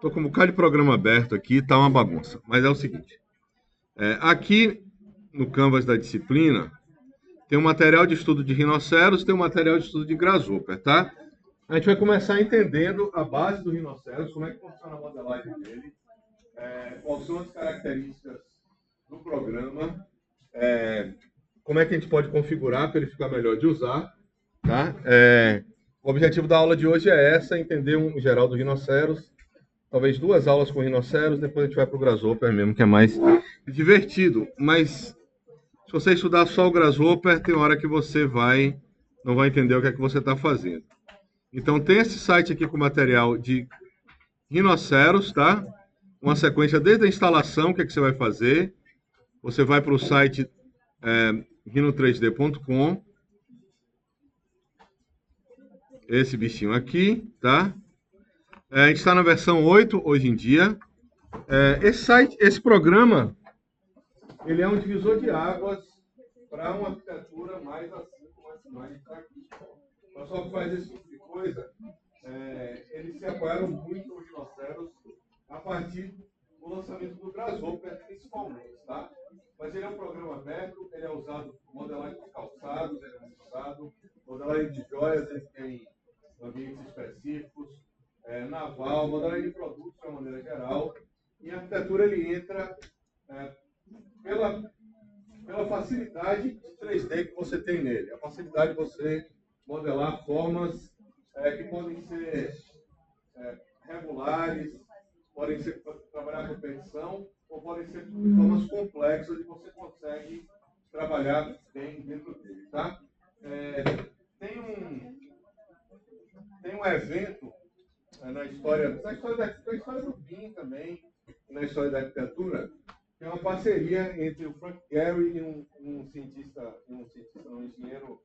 Estou com um bocado de programa aberto aqui, tá uma bagunça. Mas é o seguinte: aqui no Canvas da disciplina, tem um material de estudo de rinoceros, tem um material de estudo de grasshopper, tá? A gente vai começar entendendo a base do rinoceros, como é que funciona a modelagem dele, quais são as características do programa, como é que a gente pode configurar para ele ficar melhor de usar, tá? O objetivo da aula de hoje é entender um geral do rinoceros, talvez 2 aulas com rinoceros, depois a gente vai para o grasshopper mesmo, que é mais divertido. Mas se você estudar só o grasshopper, tem hora que você não vai entender o que é que você está fazendo. Então tem esse site aqui com material de rinoceros, tá? Uma sequência desde a instalação, o que é que você vai fazer. Você vai para o site rino3d.com. Esse bichinho aqui, tá? A gente está na versão 8 hoje em dia. Esse programa, ele é um divisor de águas para uma arquitetura mais assim como essa imagem está aqui. O pessoal que faz esse tipo de coisa, eles se apoiaram muito nos rinoceros a partir do lançamento do grasshopper, principalmente, tá? Mas ele é um programa aberto, ele é usado modelagem de calçados, ele é muito usado, modelagem de joias, ele tem ambientes específicos, naval, modelagem de produtos de uma maneira geral, e a arquitetura ele entra pela facilidade de 3D que você tem nele, a facilidade de você modelar formas que podem ser regulares, podem ser trabalhar com petição, ou podem ser formas complexas e você consegue trabalhar bem dentro dele, tá? Tem um evento na história do BIM também, na história da arquitetura, que é uma parceria entre o Frank Gehry e um engenheiro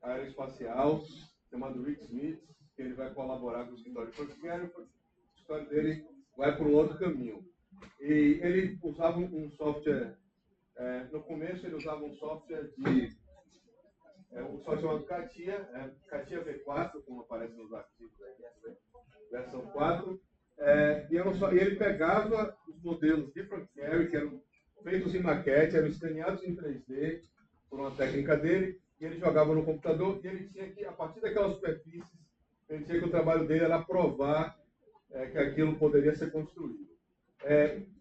aeroespacial chamado Rick Smith, que ele vai colaborar com o escritório de Frank Gehry, o escritório dele vai para um outro caminho. E ele usava um software, no começo ele usava um software um software chamado CATIA, CATIA V4, como aparece nos artigos aí, versão 4, e ele pegava os modelos de Frank Gehry, que eram feitos em maquete, eram escaneados em 3D por uma técnica dele, e ele jogava no computador, e ele tinha que, a partir daquelas superfícies, ele tinha que o trabalho dele era provar que aquilo poderia ser construído.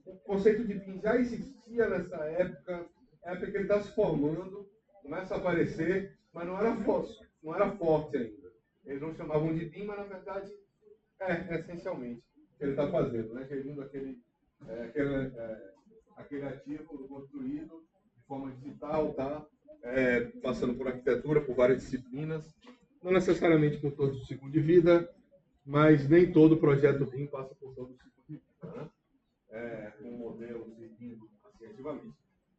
O conceito de BIM já existia nessa época que ele está se formando, começa a aparecer, mas não era forte ainda. Eles não chamavam de BIM, mas na verdade essencialmente o que ele está fazendo, né? Gerindo aquele ativo construído de forma digital, tá? Passando por arquitetura, por várias disciplinas, não necessariamente por todo o ciclo de vida, mas nem todo projeto BIM passa por todo o ciclo de vida, né? Com modelos seguindo assim ativamente.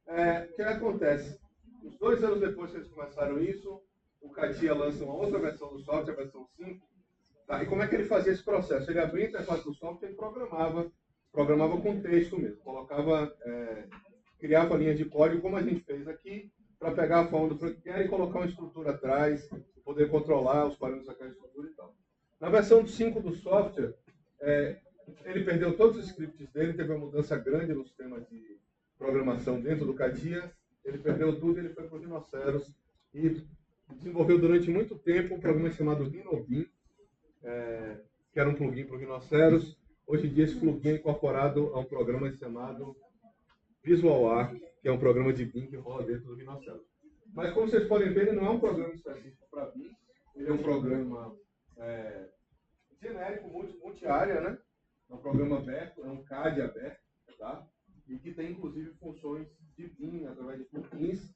O que acontece? Uns 2 anos depois que eles começaram isso, o CATIA lança uma outra versão do software, a versão 5. Tá? E como é que ele fazia esse processo? Ele abria a interface do software e programava com texto mesmo. Criava linhas de código, como a gente fez aqui, para pegar a forma do Frank Gehry e colocar uma estrutura atrás, poder controlar os parâmetros daquela estrutura e tal. Na versão 5 do software, ele perdeu todos os scripts dele, teve uma mudança grande no sistema de programação dentro do CATIA, ele perdeu tudo e ele foi para o Rhinoceros e desenvolveu durante muito tempo um programa chamado RhinoBIM, que era um plugin para o Rhinoceros. Hoje em dia esse plugin é incorporado a um programa chamado VisualArc, que é um programa de BIM que rola dentro do Rhinoceros. Mas como vocês podem ver, ele não é um programa específico para BIM, ele é um programa genérico, multi-área, né? É um programa aberto, é um CAD aberto, tá? E que tem inclusive funções de BIM através de plugins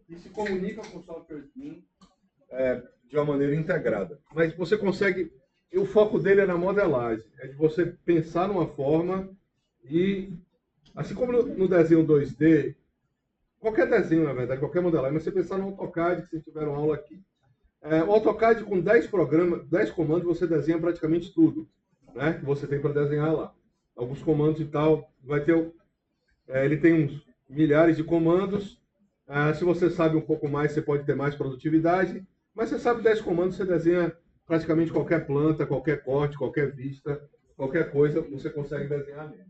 e se comunica com software BIM de uma maneira integrada. Mas você consegue, o foco dele é na modelagem, é de você pensar numa forma e, assim como no desenho 2D, qualquer desenho, na verdade, qualquer modelagem, mas você pensar no AutoCAD, que vocês tiveram aula aqui. O AutoCAD, com 10 comandos, você desenha praticamente tudo, né, que você tem para desenhar lá. Alguns comandos e tal, vai ter... ele tem uns milhares de comandos. Se você sabe um pouco mais, você pode ter mais produtividade. Mas você sabe 10 comandos, você desenha praticamente qualquer planta, qualquer corte, qualquer vista, qualquer coisa você consegue desenhar nele.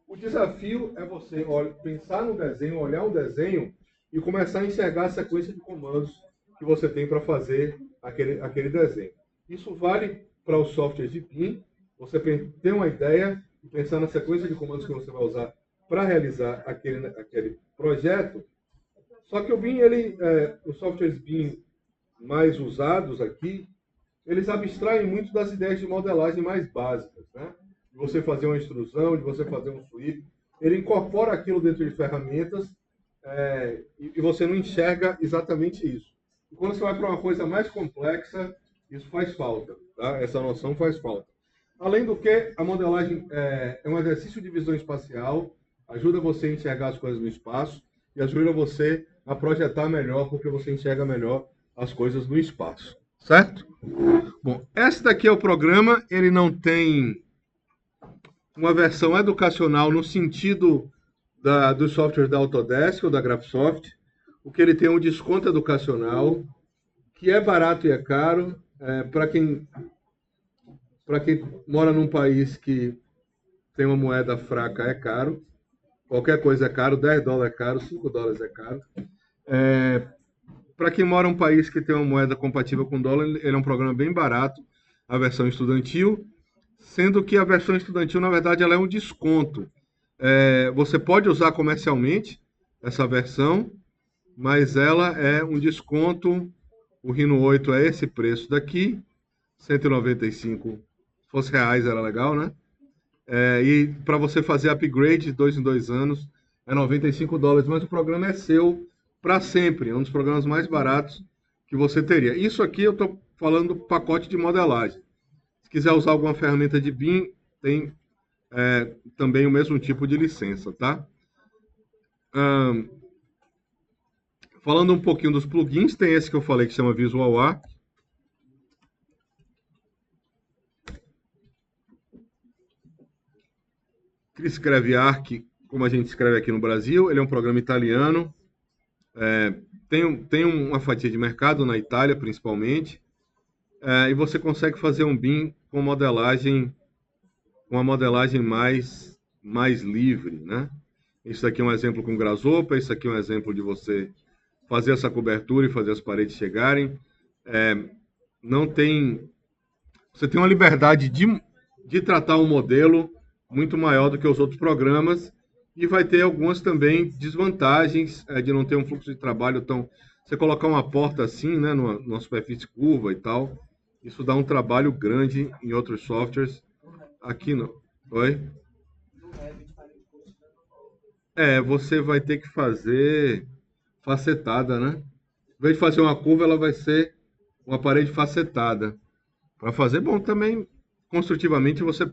O desafio é você pensar no desenho, olhar um desenho e começar a enxergar a sequência de comandos que você tem para fazer aquele desenho. Isso vale para os softwares de BIM. Você tem uma ideia e pensar na sequência de comandos que você vai usar para realizar aquele projeto. Só que o BIM, os softwares BIM mais usados aqui, eles abstraem muito das ideias de modelagem mais básicas, né? De você fazer uma extrusão, de você fazer um sweep. Ele incorpora aquilo dentro de ferramentas e você não enxerga exatamente isso. E quando você vai para uma coisa mais complexa, isso faz falta, tá? Essa noção faz falta. Além do que, a modelagem é um exercício de visão espacial, ajuda você a enxergar as coisas no espaço e ajuda você a projetar melhor, porque você enxerga melhor as coisas no espaço, certo? Bom, esse daqui é o programa, ele não tem uma versão educacional no sentido do software da Autodesk ou da Graphisoft. O que ele tem é um desconto educacional, que é barato e é caro, para quem mora num país que tem uma moeda fraca é caro, qualquer coisa é caro, $10 é caro, $5 é caro. Para quem mora em um país que tem uma moeda compatível com dólar, ele é um programa bem barato, a versão estudantil, sendo que a versão estudantil, na verdade, ela é um desconto. Você pode usar comercialmente essa versão, mas ela é um desconto. O Rhino 8 é esse preço daqui, 195. Se fosse reais era legal, né? E para você fazer upgrade de 2 em 2 anos é $95, mas o programa é seu para sempre. É um dos programas mais baratos que você teria. Isso aqui eu estou falando do pacote de modelagem. Se quiser usar alguma ferramenta de BIM, tem também o mesmo tipo de licença, tá? Falando um pouquinho dos plugins, tem esse que eu falei que chama Visual Arc. Que escreve Arc, como a gente escreve aqui no Brasil. Ele é um programa italiano. Tem uma fatia de mercado na Itália, principalmente. E você consegue fazer um BIM com uma modelagem mais livre, né? Isso aqui é um exemplo com Grasshopper, isso aqui é um exemplo de você fazer essa cobertura e fazer as paredes chegarem. Você tem uma liberdade de tratar um modelo muito maior do que os outros programas e vai ter algumas também desvantagens de não ter um fluxo de trabalho tão... Você colocar uma porta assim, né, numa superfície curva e tal, isso dá um trabalho grande em outros softwares. Aqui não. Oi? Você vai ter que fazer facetada, né? Em vez de fazer uma curva, ela vai ser uma parede facetada. Para fazer, bom, também construtivamente você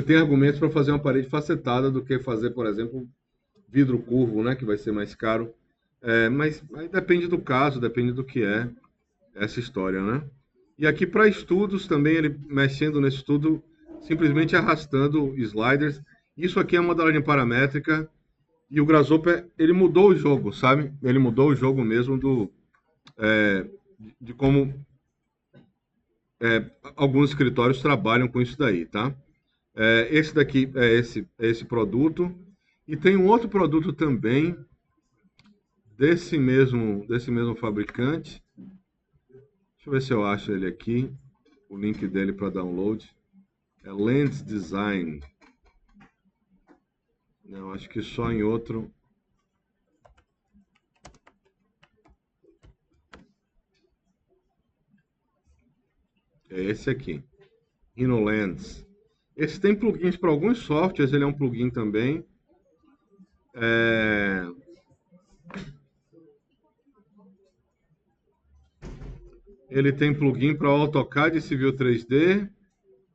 tem argumentos para fazer uma parede facetada do que fazer, por exemplo, vidro curvo, né, que vai ser mais caro. Mas aí depende do caso, depende do que é essa história, né? E aqui para estudos também, ele mexendo nesse estudo, simplesmente arrastando sliders. Isso aqui é uma modelagem paramétrica e o Grasshopper, ele mudou o jogo, sabe? Ele mudou o jogo mesmo de como alguns escritórios trabalham com isso daí, tá? Esse daqui é esse produto. E tem um outro produto também desse mesmo fabricante. Deixa eu ver se eu acho ele aqui, o link dele para download. É Lens Design. Não, acho que só em outro. É esse aqui, RhinoLens. Esse tem plugins para alguns softwares, ele é um plugin também. Ele tem plugin para o AutoCAD Civil 3D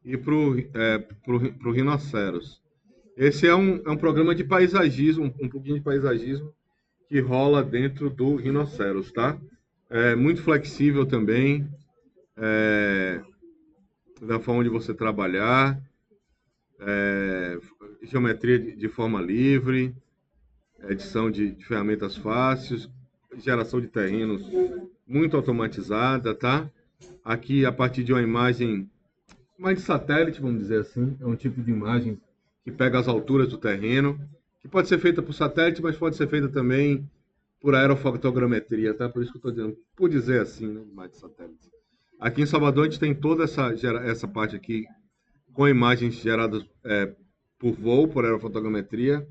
e para o Rhinoceros. Esse é um programa de paisagismo, um plugin de paisagismo que rola dentro do Rhinoceros, tá? É muito flexível também, da forma de você trabalhar, geometria de forma livre, edição de ferramentas fáceis, geração de terrenos muito automatizada, tá? Aqui, a partir de uma imagem mais de satélite, vamos dizer assim. É um tipo de imagem que pega as alturas do terreno, que pode ser feita por satélite, mas pode ser feita também por aerofotogrametria, tá? Por isso que eu estou dizendo, por dizer assim, né? Mais de satélite. Aqui em Salvador a gente tem toda essa parte aqui com imagens geradas por voo, por aerofotogrametria,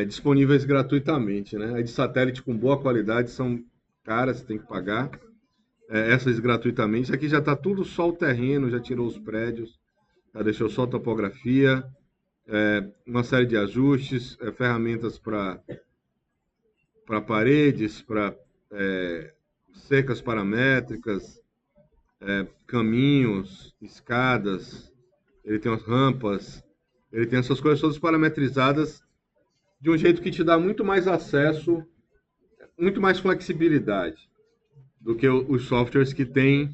disponíveis gratuitamente, né? As de satélite com boa qualidade são caras, você tem que pagar. Essas gratuitamente. Isso aqui já está tudo só o terreno, já tirou os prédios, já deixou só a topografia, uma série de ajustes, ferramentas para paredes, para cercas paramétricas, caminhos, escadas, ele tem as rampas, ele tem essas coisas todas parametrizadas de um jeito que te dá muito mais acesso, muito mais flexibilidade do que os softwares que têm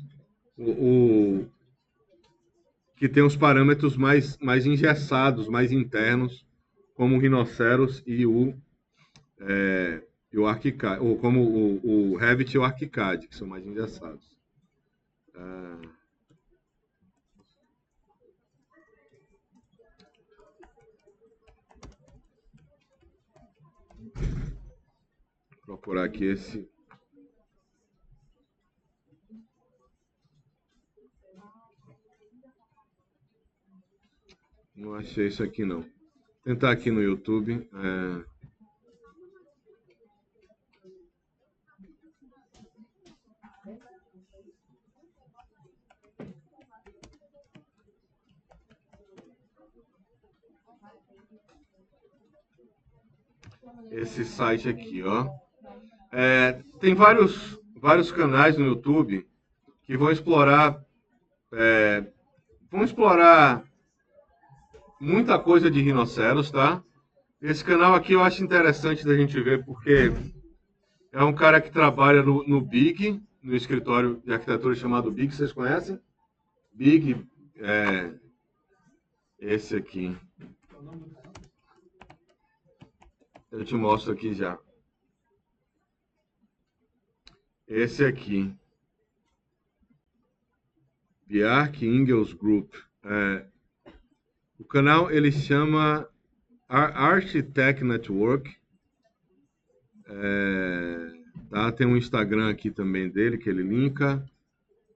que tem os parâmetros mais engessados, mais internos, como o Rhinoceros e o ArchiCAD, ou como o Revit e o ArchiCAD, que são mais engessados. Vou procurar aqui esse. Não achei isso aqui, não. Vou tentar aqui no YouTube. Esse site aqui, ó. Tem vários canais no YouTube que vão explorar muita coisa de rinoceros, tá? Esse canal aqui eu acho interessante da gente ver porque é um cara que trabalha no Big, no escritório de arquitetura chamado Big, vocês conhecem? Big, esse aqui. Eu te mostro aqui já. Esse aqui. Bjarke Ingels Group. O canal ele chama Architect Network. Tá? Tem um Instagram aqui também dele que ele linka.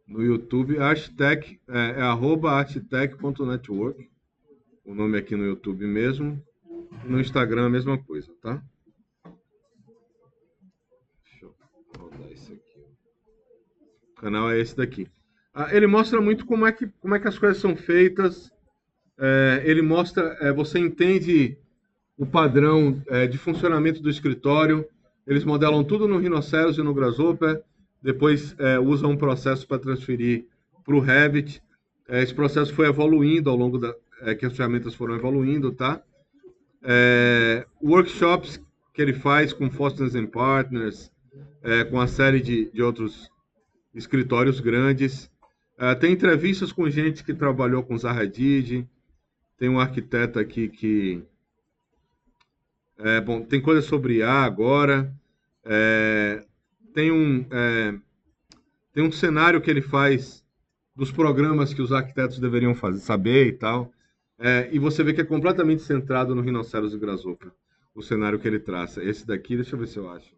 No YouTube, Architect, @architect.network. O nome aqui no YouTube mesmo. No Instagram a mesma coisa, tá? Deixa eu rodar isso aqui. O canal é esse daqui. Ele mostra muito como é que as coisas são feitas. Ele mostra, você entende o padrão de funcionamento do escritório. Eles modelam tudo no Rhinoceros e no Grasshopper. Depois usam um processo para transferir para o Revit. Esse processo foi evoluindo ao longo que as ferramentas foram evoluindo, tá? Workshops que ele faz com Foster & Partners, com a série de outros escritórios grandes. Tem entrevistas com gente que trabalhou com Zaha Hadid. Tem um arquiteto aqui que... tem coisa sobre IA agora. Tem um cenário que ele faz dos programas que os arquitetos deveriam saber e tal. E você vê que é completamente centrado no Rhinoceros e Grasshopper, o cenário que ele traça. Esse daqui, deixa eu ver se eu acho.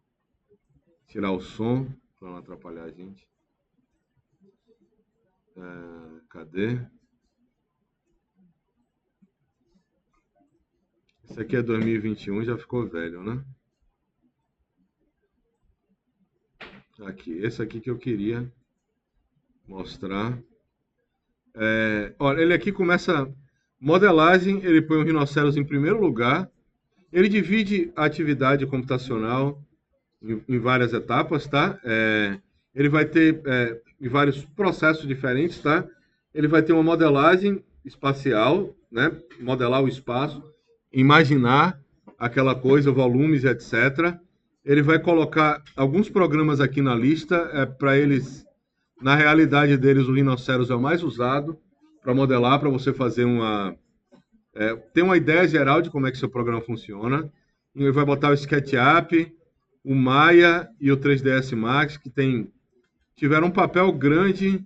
Tirar o som, para não atrapalhar a gente. Cadê? Esse aqui é 2021, já ficou velho, né? Aqui, esse aqui que eu queria mostrar. Olha, ele aqui começa modelagem, ele põe o Rhinoceros em primeiro lugar. Ele divide a atividade computacional em várias etapas, tá? Ele vai ter em vários processos diferentes, tá? Ele vai ter uma modelagem espacial, né? Modelar o espaço, imaginar aquela coisa, volumes, etc. Ele vai colocar alguns programas aqui na lista, para eles, na realidade deles, o Rhinoceros é o mais usado para modelar, para você fazer ter uma ideia geral de como é que seu programa funciona. Ele vai botar o SketchUp, o Maya e o 3ds Max, que tiveram um papel grande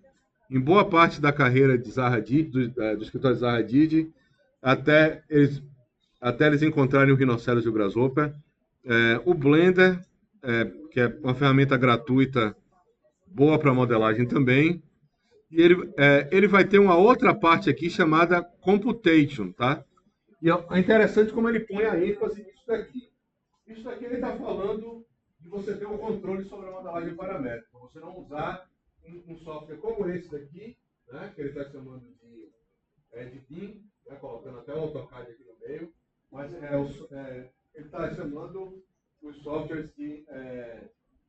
em boa parte da carreira de Zaha Hadid, do escritório Zaha Hadid, até eles encontrarem o Rhinoceros e o Grasshopper. O Blender, que é uma ferramenta gratuita, boa para modelagem também. E ele vai ter uma outra parte aqui chamada Computation, tá? E é interessante como ele põe a ênfase nisso daqui. Isso daqui ele está falando de você ter um controle sobre a modelagem paramétrica. Você não usar um software como esse daqui, né, que ele está chamando de BIM, né, colocando até o AutoCAD aqui no meio, mas ele está chamando os softwares que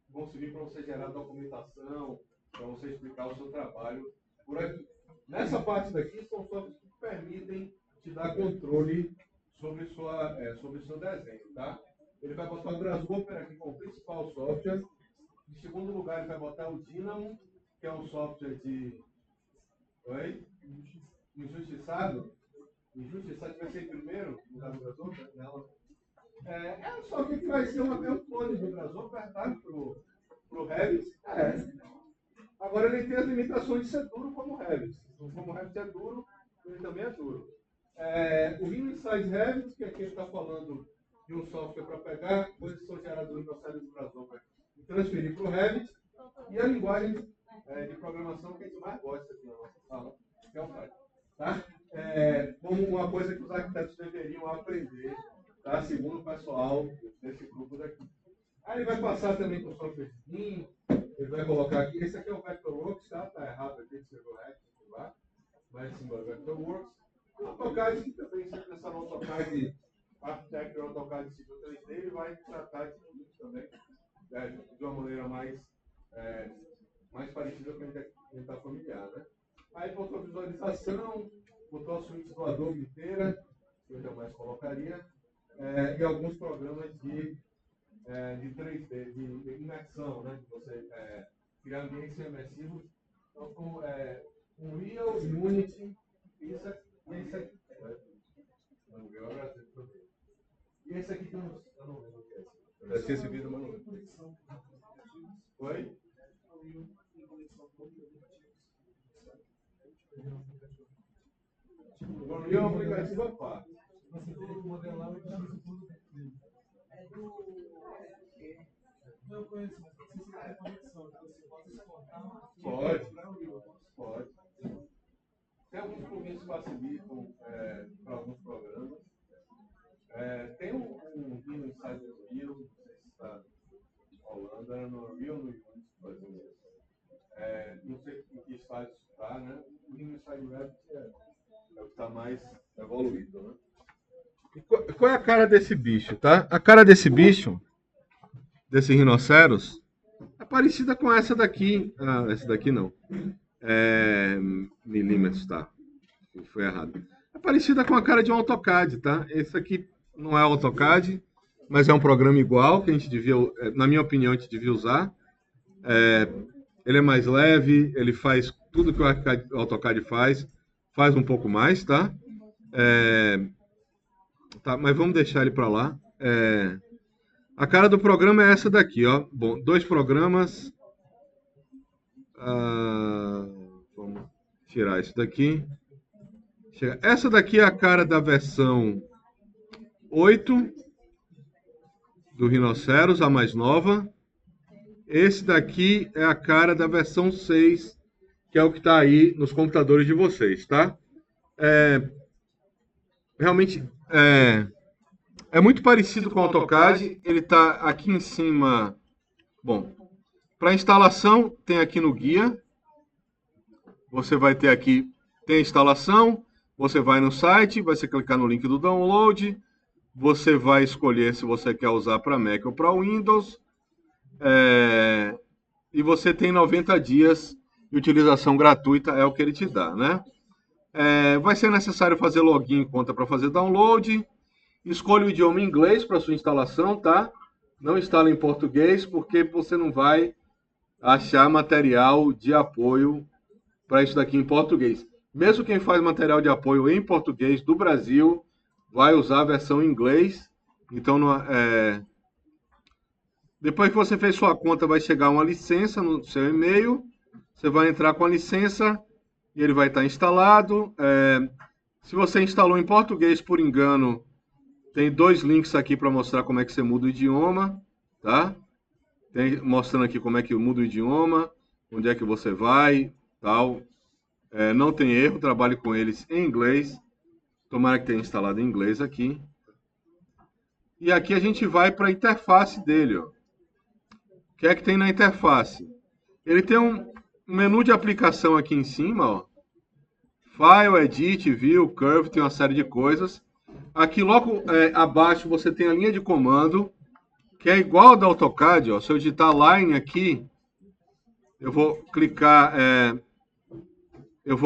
vão servir para você gerar documentação, para você explicar o seu trabalho por aqui. Nessa parte daqui são softwares que permitem te dar controle sobre o seu desenho, tá? Ele vai botar o Grasshopper aqui como principal software. Em segundo lugar, ele vai botar o Dynamo, que é um software de... Oi? Injustiçado? Injustiçado vai ser em primeiro, no lugar do Grasshopper? Não. É um software que vai ser um clone do Grasshopper, tá? Pro Revit. Agora ele tem as limitações de ser duro como o Revit. Como o Revit é duro, ele também é duro. O Inside Revit, que aqui ele está falando de um software para pegar coisas que são geradas no Rhinoceros do Grasshopper e transferir para o Revit. E a linguagem de programação que a gente mais gosta aqui na nossa sala, que é o Python. Tá? Como uma coisa que os arquitetos deveriam aprender, tá? Segundo o pessoal desse grupo daqui. Aí ele vai passar também com o software de BIM, ele vai colocar aqui, esse aqui é o Vectorworks, tá? Tá errado aqui, escreveu REC lá, mas sim, o Vectorworks. O AutoCAD, que também se pensar no AutoCAD Architect, o AutoCAD Civil 3D, ele vai tratar de tudo também, de uma maneira mais parecida com a gente está familiar, né? Aí botou a visualização, botou a suíte do Adobe inteira, que eu jamais colocaria, e alguns programas de 3D, de imersão, né? De você criar ambientes imersivos. Então, com Unreal, Unity, isso aqui. Não viu a Brasil também. E esse aqui que eu não lembro o que é esse. Eu tinha esse vídeo, mas não lembro. Oi? O Unreal é um aplicativo à parte. Eu conheço, mas não sei se tem conexão, então você pode exportar uma Pode. Tem alguns plugins que facilitam para alguns programas. Tem um Vim Inside Unreal, não sei se está rolando, era no Unreal no Unity, por exemplo. Não sei em que estágio está, né? O Vim Inside Revit é o que está mais evoluído, né? E qual é a cara desse bicho, tá? A cara desse bicho, desse rinoceros, é parecida com essa daqui. Essa daqui não. Milímetros, tá? Foi errado. É parecida com a cara de um AutoCAD, tá? Esse aqui não é AutoCAD, mas é um programa igual que a gente devia, na minha opinião, a gente devia usar. Ele é mais leve, ele faz tudo que o AutoCAD faz um pouco mais, tá? Tá, mas vamos deixar ele para lá. A cara do programa é essa daqui, ó. Bom, 2 programas. Vamos tirar isso daqui. Essa daqui é a cara da versão 8 do Rhinoceros, a mais nova. Esse daqui é a cara da versão 6, que é o que está aí nos computadores de vocês, tá? Realmente é muito parecido com o AutoCAD. Ele está aqui em cima. Bom, para instalação tem aqui no guia. Você vai ter aqui, tem a instalação. Você vai no site, vai clicar no link do download. Você vai escolher se você quer usar para Mac ou para Windows. E você tem 90 dias de utilização gratuita, é o que ele te dá, né? Vai ser necessário fazer login em conta para fazer download. Escolha o idioma inglês para sua instalação, tá? Não instale em português, porque você não vai achar material de apoio para isso daqui em português. Mesmo quem faz material de apoio em português do Brasil vai usar a versão em inglês. Então, depois que você fez sua conta, vai chegar uma licença no seu e-mail. Você vai entrar com a licença e ele vai estar instalado. Se você instalou em português por engano, tem 2 links aqui para mostrar como é que você muda o idioma, tá? Mostrando aqui como é que muda o idioma, onde é que você vai, tal. Não tem erro, trabalhe com eles em inglês. Tomara que tenha instalado em inglês aqui. E aqui a gente vai para a interface dele, ó. O que é que tem na interface? Ele tem um menu de aplicação aqui em cima, ó. File, Edit, View, Curve, tem uma série de coisas. Aqui logo abaixo você tem a linha de comando, que é igual ao da AutoCAD, ó. Se eu digitar Line aqui, eu vou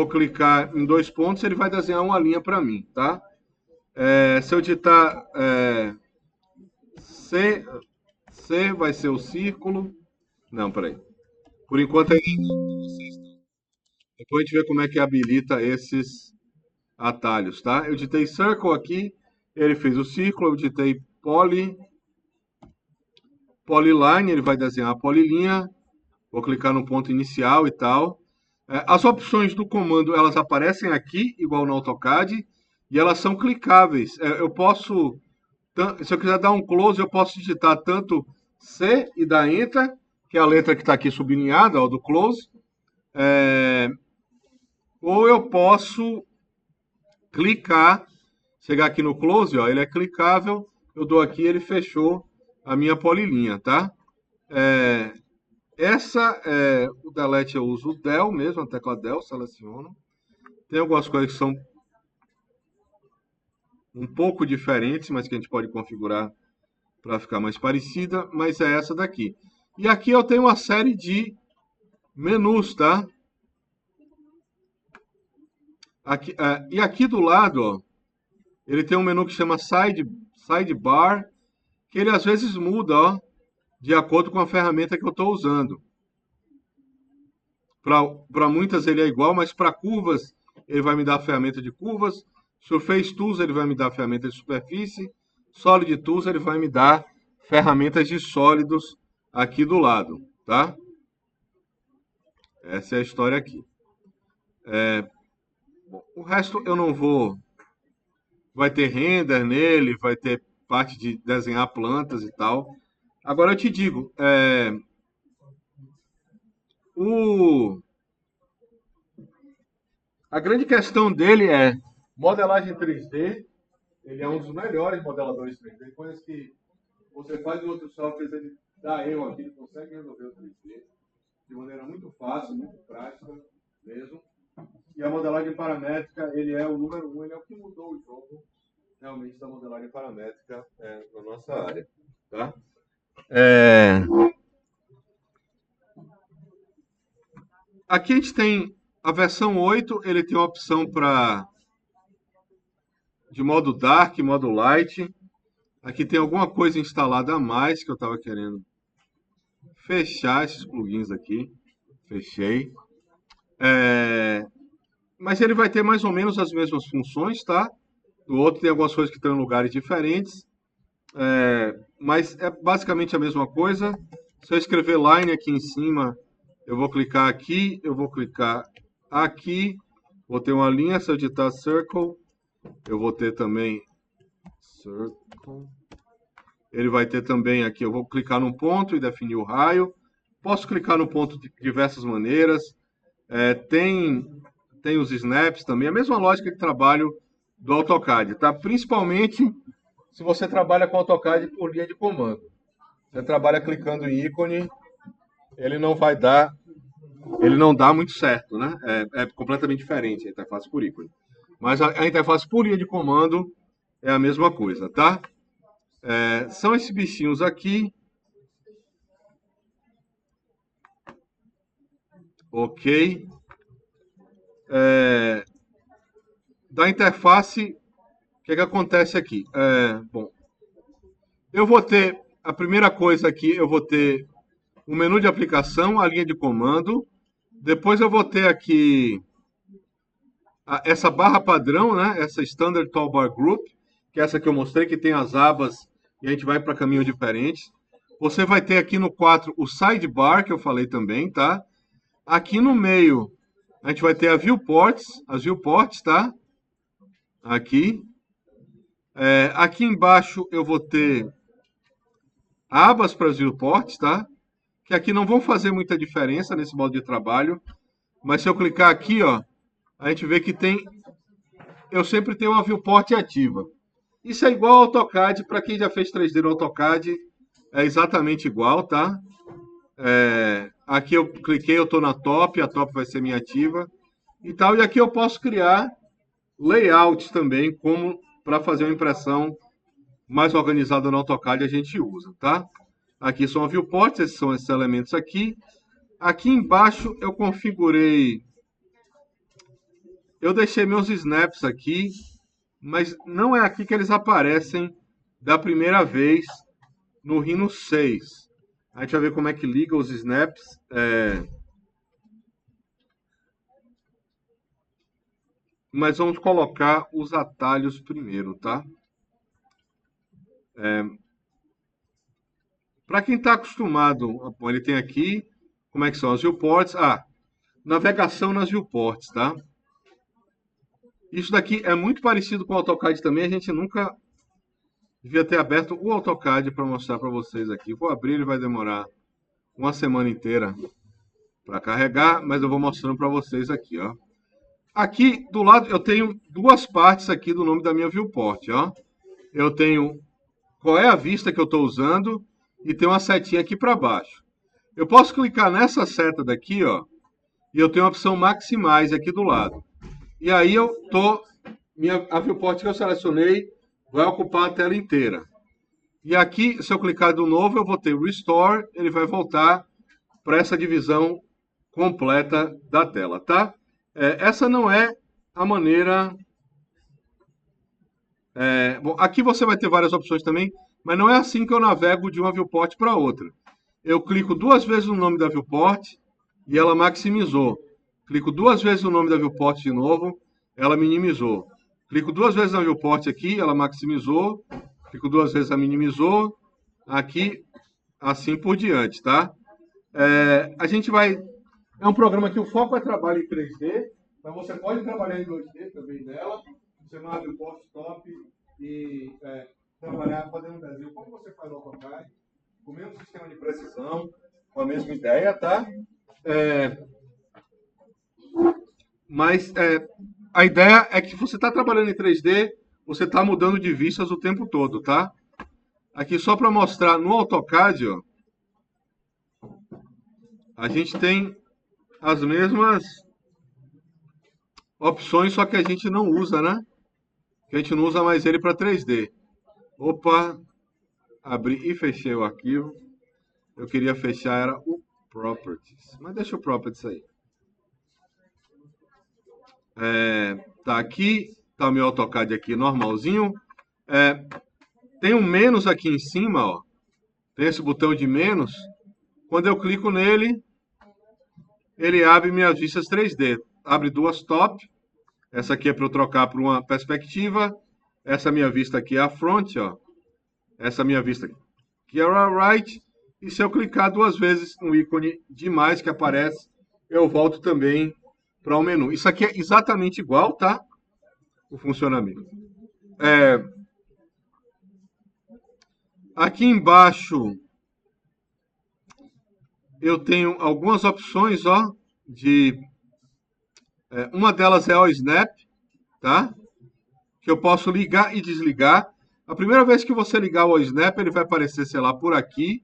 clicar em 2 pontos, ele vai desenhar uma linha para mim, tá? Se eu digitar C vai ser o círculo. Não, peraí. Por enquanto ainda não. Depois a gente vê como é que habilita esses atalhos, tá? Eu digitei Circle aqui, ele fez o círculo, eu digitei Polyline, ele vai desenhar a polilinha. Vou clicar no ponto inicial e tal. As opções do comando, elas aparecem aqui, igual no AutoCAD, e elas são clicáveis. Eu posso, se eu quiser dar um close, eu posso digitar tanto C e dar Enter, que é a letra que está aqui sublinhada, ó, do close. Ou eu posso clicar, chegar aqui no close, ó, ele é clicável, eu dou aqui, ele fechou a minha polilinha, tá? O delete eu uso o del mesmo, a tecla del, seleciono. Tem algumas coisas que são um pouco diferentes, mas que a gente pode configurar para ficar mais parecida, mas é essa daqui. E aqui eu tenho uma série de menus, tá? E aqui do lado, ó, ele tem um menu que chama Sidebar, que ele às vezes muda, ó, de acordo com a ferramenta que eu estou usando. Para muitas ele é igual, mas para curvas ele vai me dar a ferramenta de curvas. Surface Tools ele vai me dar a ferramenta de superfície. Solid Tools ele vai me dar ferramentas de sólidos aqui do lado, tá? Essa é a história aqui. O resto eu não vou... Vai ter render nele, vai ter parte de desenhar plantas e tal. Agora eu te digo, a grande questão dele é modelagem 3D. Ele é um dos melhores modeladores 3D. Coisas que você faz em outros softwares, ele dá erro aqui, ele consegue resolver o 3D de maneira muito fácil, muito prática mesmo. E a modelagem paramétrica, ele é o número 1, ele é o que mudou o jogo realmente da modelagem paramétrica na nossa área, tá? Aqui a gente tem a versão 8, ele tem uma opção de modo Dark, modo Light. Aqui tem alguma coisa instalada a mais que eu estava querendo fechar esses plugins aqui. Fechei. Mas ele vai ter mais ou menos as mesmas funções, tá? Do outro tem algumas coisas que estão em lugares diferentes. Mas é basicamente a mesma coisa. Se eu escrever line aqui em cima, eu vou clicar aqui, eu vou clicar aqui, vou ter uma linha. Se eu digitar circle, eu vou ter também circle. Ele vai ter também aqui, eu vou clicar num ponto e definir o raio. Posso clicar no ponto de diversas maneiras. Tem os snaps também, a mesma lógica de trabalho do AutoCAD, tá? Principalmente se você trabalha com AutoCAD por linha de comando. Você trabalha clicando em ícone, ele não dá muito certo, né? É completamente diferente a interface por ícone. Mas a interface por linha de comando é a mesma coisa, tá? São esses bichinhos aqui. Ok. Da interface, o que acontece aqui? Bom, eu vou ter, a primeira coisa aqui, eu vou ter o menu de aplicação, a linha de comando. Depois eu vou ter aqui essa barra padrão, né? Essa Standard Toolbar Group, que é essa que eu mostrei, que tem as abas e a gente vai para caminhos diferentes. Você vai ter aqui no 4 o Sidebar, que eu falei também, tá? Aqui no meio, a gente vai ter as viewports, tá? Aqui. Aqui embaixo eu vou ter abas para as viewports, tá? Que aqui não vão fazer muita diferença nesse modo de trabalho. Mas se eu clicar aqui, ó, a gente vê que eu sempre tenho uma viewport ativa. Isso é igual ao AutoCAD, para quem já fez 3D no AutoCAD, é exatamente igual, tá? Aqui eu cliquei, eu estou na top, a top vai ser minha ativa e tal. E aqui eu posso criar layouts também, como para fazer uma impressão mais organizada no AutoCAD a gente usa, tá? Aqui são as viewports, esses são esses elementos aqui. Aqui embaixo eu configurei, eu deixei meus snaps aqui, mas não é aqui que eles aparecem da primeira vez no Rhino 6. A gente vai ver como é que liga os snaps. Mas vamos colocar os atalhos primeiro, tá? Para quem está acostumado, ele tem aqui como é que são as viewports. Navegação nas viewports, tá? Isso daqui é muito parecido com o AutoCAD também. A gente nunca devia ter aberto o AutoCAD para mostrar para vocês aqui. Vou abrir, ele vai demorar uma semana inteira para carregar, mas eu vou mostrando para vocês aqui, ó. Aqui do lado eu tenho duas partes aqui do nome da minha viewport, ó. Eu tenho qual é a vista que eu estou usando e tem uma setinha aqui para baixo. Eu posso clicar nessa seta daqui, ó, e eu tenho a opção Maximize aqui do lado. E aí a viewport que eu selecionei vai ocupar a tela inteira. E aqui, se eu clicar de novo, eu vou ter Restore, ele vai voltar para essa divisão completa da tela, tá? Essa não é a maneira... Bom, aqui você vai ter várias opções também, mas não é assim que eu navego de uma viewport para outra. Eu clico duas vezes no nome da viewport e ela maximizou. Clico duas vezes no nome da viewport de novo, ela minimizou. Clico duas vezes na viewport aqui, ela maximizou. Clico duas vezes, ela minimizou. Aqui, assim por diante, tá? A gente vai... É um programa que o foco é trabalho em 3D, mas você pode trabalhar em 2D também dela. Você marca o viewport top e trabalhar, fazer um desenho como você faz no AutoCAD, com o mesmo sistema de precisão, com a mesma ideia, tá? Mas a ideia é que você está trabalhando em 3D, você está mudando de vistas o tempo todo, tá? Aqui só para mostrar no AutoCAD, ó, a gente tem as mesmas opções, só que a gente não usa, né? Que a gente não usa mais ele para 3D. Opa, abri e fechei o arquivo. Eu queria fechar, era o Properties. Mas deixa o Properties aí. Tá aqui, tá o meu AutoCAD aqui normalzinho. Tem um menos aqui em cima, ó. Tem esse botão de menos. Quando eu clico nele, ele abre minhas vistas 3D. Abre duas top. Essa aqui é para eu trocar para uma perspectiva. Essa minha vista aqui é a front, ó. Essa minha vista aqui é a right. E se eu clicar duas vezes no ícone de mais que aparece, eu volto também para o menu. Isso aqui é exatamente igual, tá? O funcionamento. Aqui embaixo eu tenho algumas opções, ó, uma delas é o Snap, tá? Que eu posso ligar e desligar. A primeira vez que você ligar o Snap, ele vai aparecer, sei lá, por aqui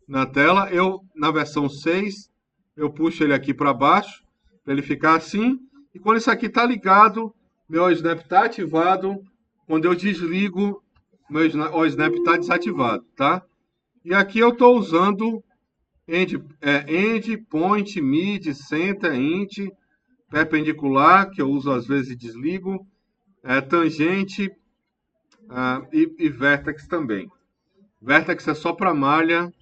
na tela. Na versão 6, eu puxo ele aqui para baixo, para ele ficar assim. E quando isso aqui está ligado, meu Snap está ativado. Quando eu desligo, o Snap está desativado, tá? E aqui eu estou usando End, Point, Mid, Center, Int, Perpendicular, que eu uso às vezes e desligo, Tangente e Vertex também. Vertex é só para malha.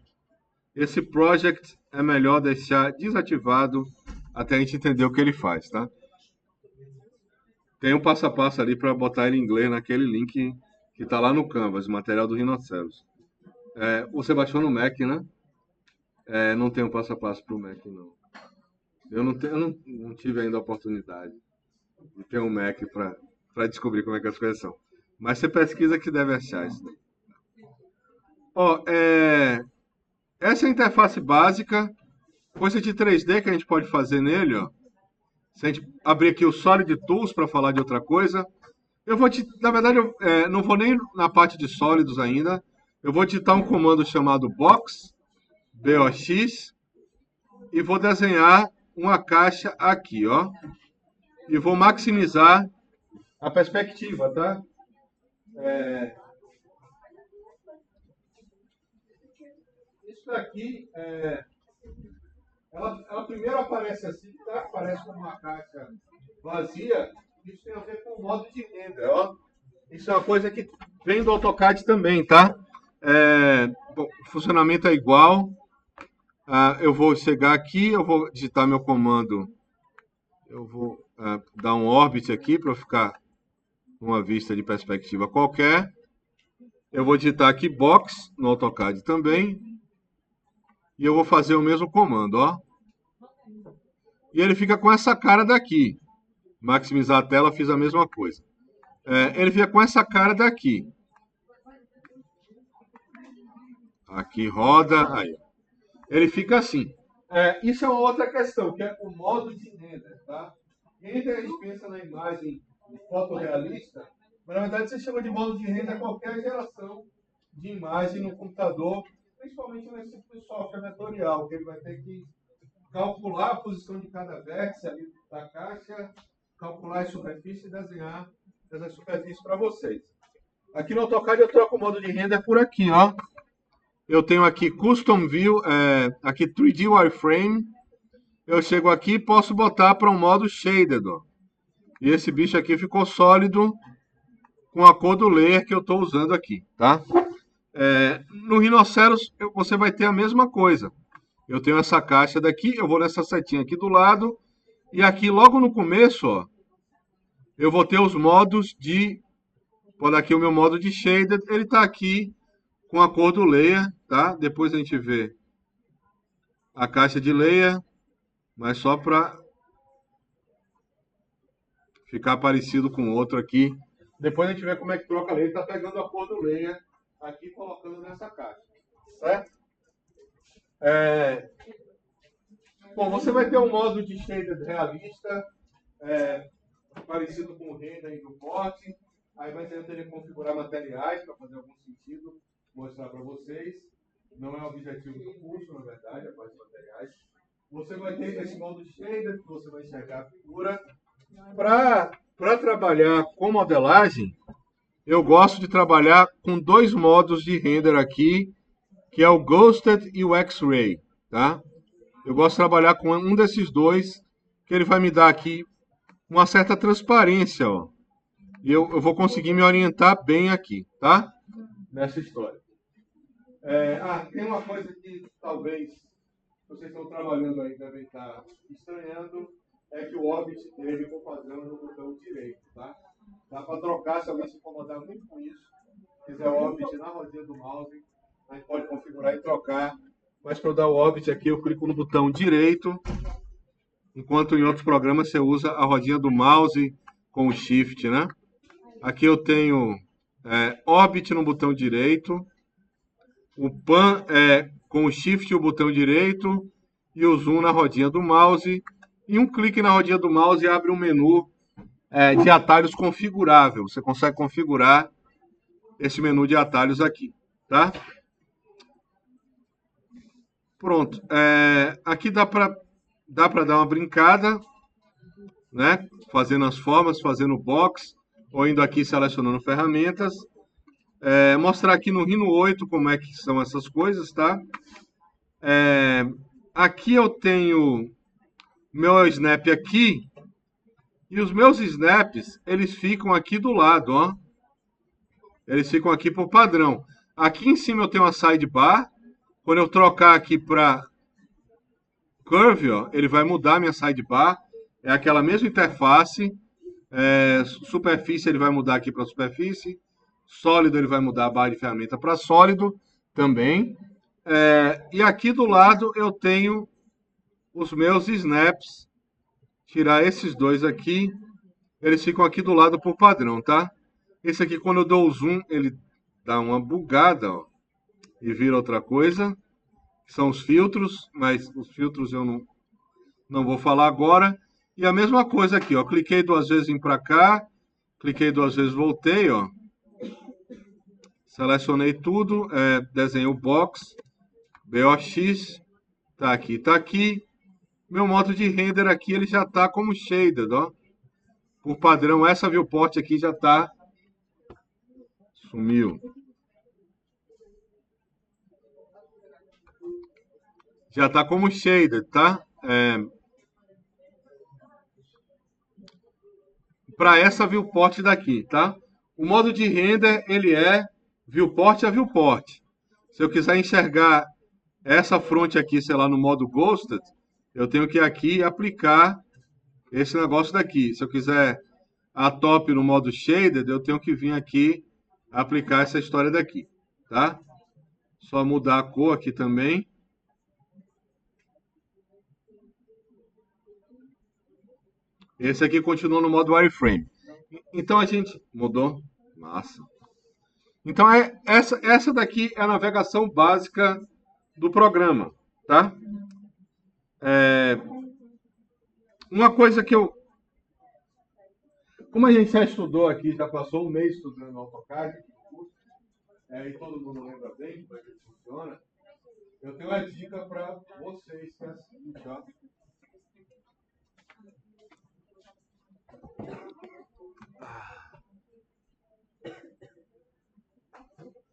Esse Project é melhor deixar desativado até a gente entender o que ele faz, tá? Tem um passo a passo ali para botar ele em inglês naquele link que está lá no Canvas, material do Rhinoceros. Você baixou no Mac, né? Não tem um passo a passo para o Mac, não. Eu não tive ainda a oportunidade de ter um Mac para descobrir como é que as coisas são. Mas você pesquisa que deve achar isso. Ó, essa é a interface básica, coisa de 3D que a gente pode fazer nele, ó. Se a gente abrir aqui o Solid Tools para falar de outra coisa, na verdade, eu não vou nem na parte de sólidos ainda. Eu vou digitar um comando chamado box, BOX, e vou desenhar uma caixa aqui, ó. E vou maximizar a perspectiva, tá? Isso daqui, ela primeiro aparece assim, tá? Aparece como uma caixa vazia. Isso tem a ver com o modo de render, ó. Isso é uma coisa que vem do AutoCAD também, tá? Bom, o funcionamento é igual. Eu vou chegar aqui, eu vou digitar meu comando. Eu vou dar um orbit aqui para ficar uma vista de perspectiva qualquer. Eu vou digitar aqui box no AutoCAD também. E eu vou fazer o mesmo comando, ó. E ele fica com essa cara daqui. Maximizar a tela, fiz a mesma coisa. Ele fica com essa cara daqui. Aqui roda, aí. Ele fica assim. Isso é uma outra questão, que é o modo de render, tá? Render a gente pensa na imagem fotorrealista, mas na verdade você chama de modo de render qualquer geração de imagem no computador, principalmente nesse tipo de software vetorial, que ele vai ter que calcular a posição de cada vértice ali da caixa, calcular a superfície e desenhar essa superfície para vocês. Aqui no AutoCAD eu troco o modo de render por aqui, ó. Eu tenho aqui Custom View, aqui 3D Wireframe. Eu chego aqui e posso botar para um modo Shaded, ó. E esse bicho aqui ficou sólido com a cor do layer que eu estou usando aqui, tá? No Rhinoceros você vai ter a mesma coisa. Eu tenho essa caixa daqui, eu vou nessa setinha aqui do lado. E aqui logo no começo, ó, eu vou ter os modos de... Pode aqui o meu modo de Shaded, ele está aqui com a cor do layer, tá? Depois a gente vê a caixa de layer, mas só para ficar parecido com o outro aqui. Depois a gente vê como é que troca a layer. Ele está pegando a cor do layer aqui e colocando nessa caixa, certo? Bom, você vai ter um modo de shaded realista, parecido com o render e do porte. Aí vai ter que configurar materiais para fazer algum sentido, mostrar para vocês. Não é o objetivo do curso, na verdade, a parte de materiais. Você vai ter esse modo de shader, que você vai enxergar a figura. Para trabalhar com modelagem, eu gosto de trabalhar com dois modos de render aqui, que é o Ghosted e o X-Ray, tá? Eu gosto de trabalhar com um desses dois, que ele vai me dar aqui uma certa transparência, ó. E eu vou conseguir me orientar bem aqui, tá? Nessa história. Tem uma coisa que talvez vocês estão trabalhando aí, devem estar estranhando, é que o Orbit dele vou fazendo no botão direito, tá? Dá para trocar, se alguém se incomodar muito com isso, quiser o Orbit na rodinha do mouse, a gente pode configurar e trocar. Mas para eu dar o Orbit aqui, eu clico no botão direito, enquanto em outros programas você usa a rodinha do mouse com o Shift, né? Aqui eu tenho Orbit no botão direito, o Pan com o Shift e o botão direito, e o Zoom na rodinha do mouse. E um clique na rodinha do mouse abre um menu de atalhos configurável. Você consegue configurar esse menu de atalhos aqui, tá? Pronto. Aqui dá para dar uma brincada, né? Fazendo as formas, fazendo box, ou indo aqui selecionando ferramentas. Mostrar aqui no Rhino 8 como é que são essas coisas, tá? Aqui eu tenho meu snap aqui, e os meus snaps, eles ficam aqui do lado, ó. Eles ficam aqui por padrão. Aqui em cima eu tenho uma sidebar. Quando eu trocar aqui para Curve, ó, ele vai mudar minha sidebar. É aquela mesma interface. Superfície ele vai mudar aqui para superfície. Sólido ele vai mudar a barra de ferramenta para sólido também. E aqui do lado eu tenho os meus snaps, tirar esses dois aqui, eles ficam aqui do lado por padrão, tá? Esse aqui, quando eu dou o zoom, ele dá uma bugada, ó, e vira outra coisa, que são os filtros, mas os filtros eu não vou falar agora. E a mesma coisa aqui, ó, cliquei duas vezes em pra cá, cliquei duas vezes, voltei, ó. Selecionei tudo, desenhei o box, BOX, tá aqui, tá aqui. Meu modo de render aqui, ele já tá como shaded, ó. Por padrão, essa viewport aqui já tá... Sumiu. Já tá como shaded, tá? Para essa viewport daqui, tá? O modo de render, ele é viewport a viewport. Se eu quiser enxergar essa fronte aqui, sei lá, no modo ghosted, eu tenho que aqui aplicar esse negócio daqui. Se eu quiser a top no modo shaded, eu tenho que vir aqui aplicar essa história daqui, tá? Só mudar a cor aqui também. Esse aqui continua no modo wireframe. Então a gente mudou. Massa. Então essa daqui é a navegação básica do programa, tá? Uma coisa que eu... Como a gente já estudou aqui, já passou um mês estudando AutoCAD, e todo mundo lembra bem como é que funciona, eu tenho uma dica para vocês, que é a seguinte, ó.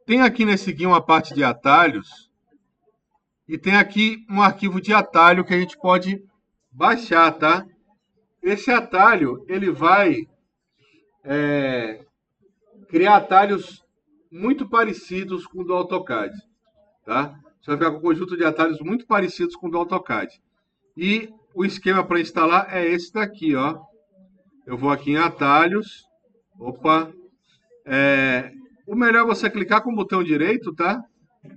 Tem aqui nesse guia uma parte de atalhos e tem aqui um arquivo de atalho que a gente pode baixar, tá? Esse atalho, ele vai criar atalhos muito parecidos com o do AutoCAD, tá? Você vai ficar com um conjunto de atalhos muito parecidos com o do AutoCAD. E o esquema para instalar é esse daqui, ó. Eu vou aqui em atalhos. Opa. O melhor é você clicar com o botão direito, tá?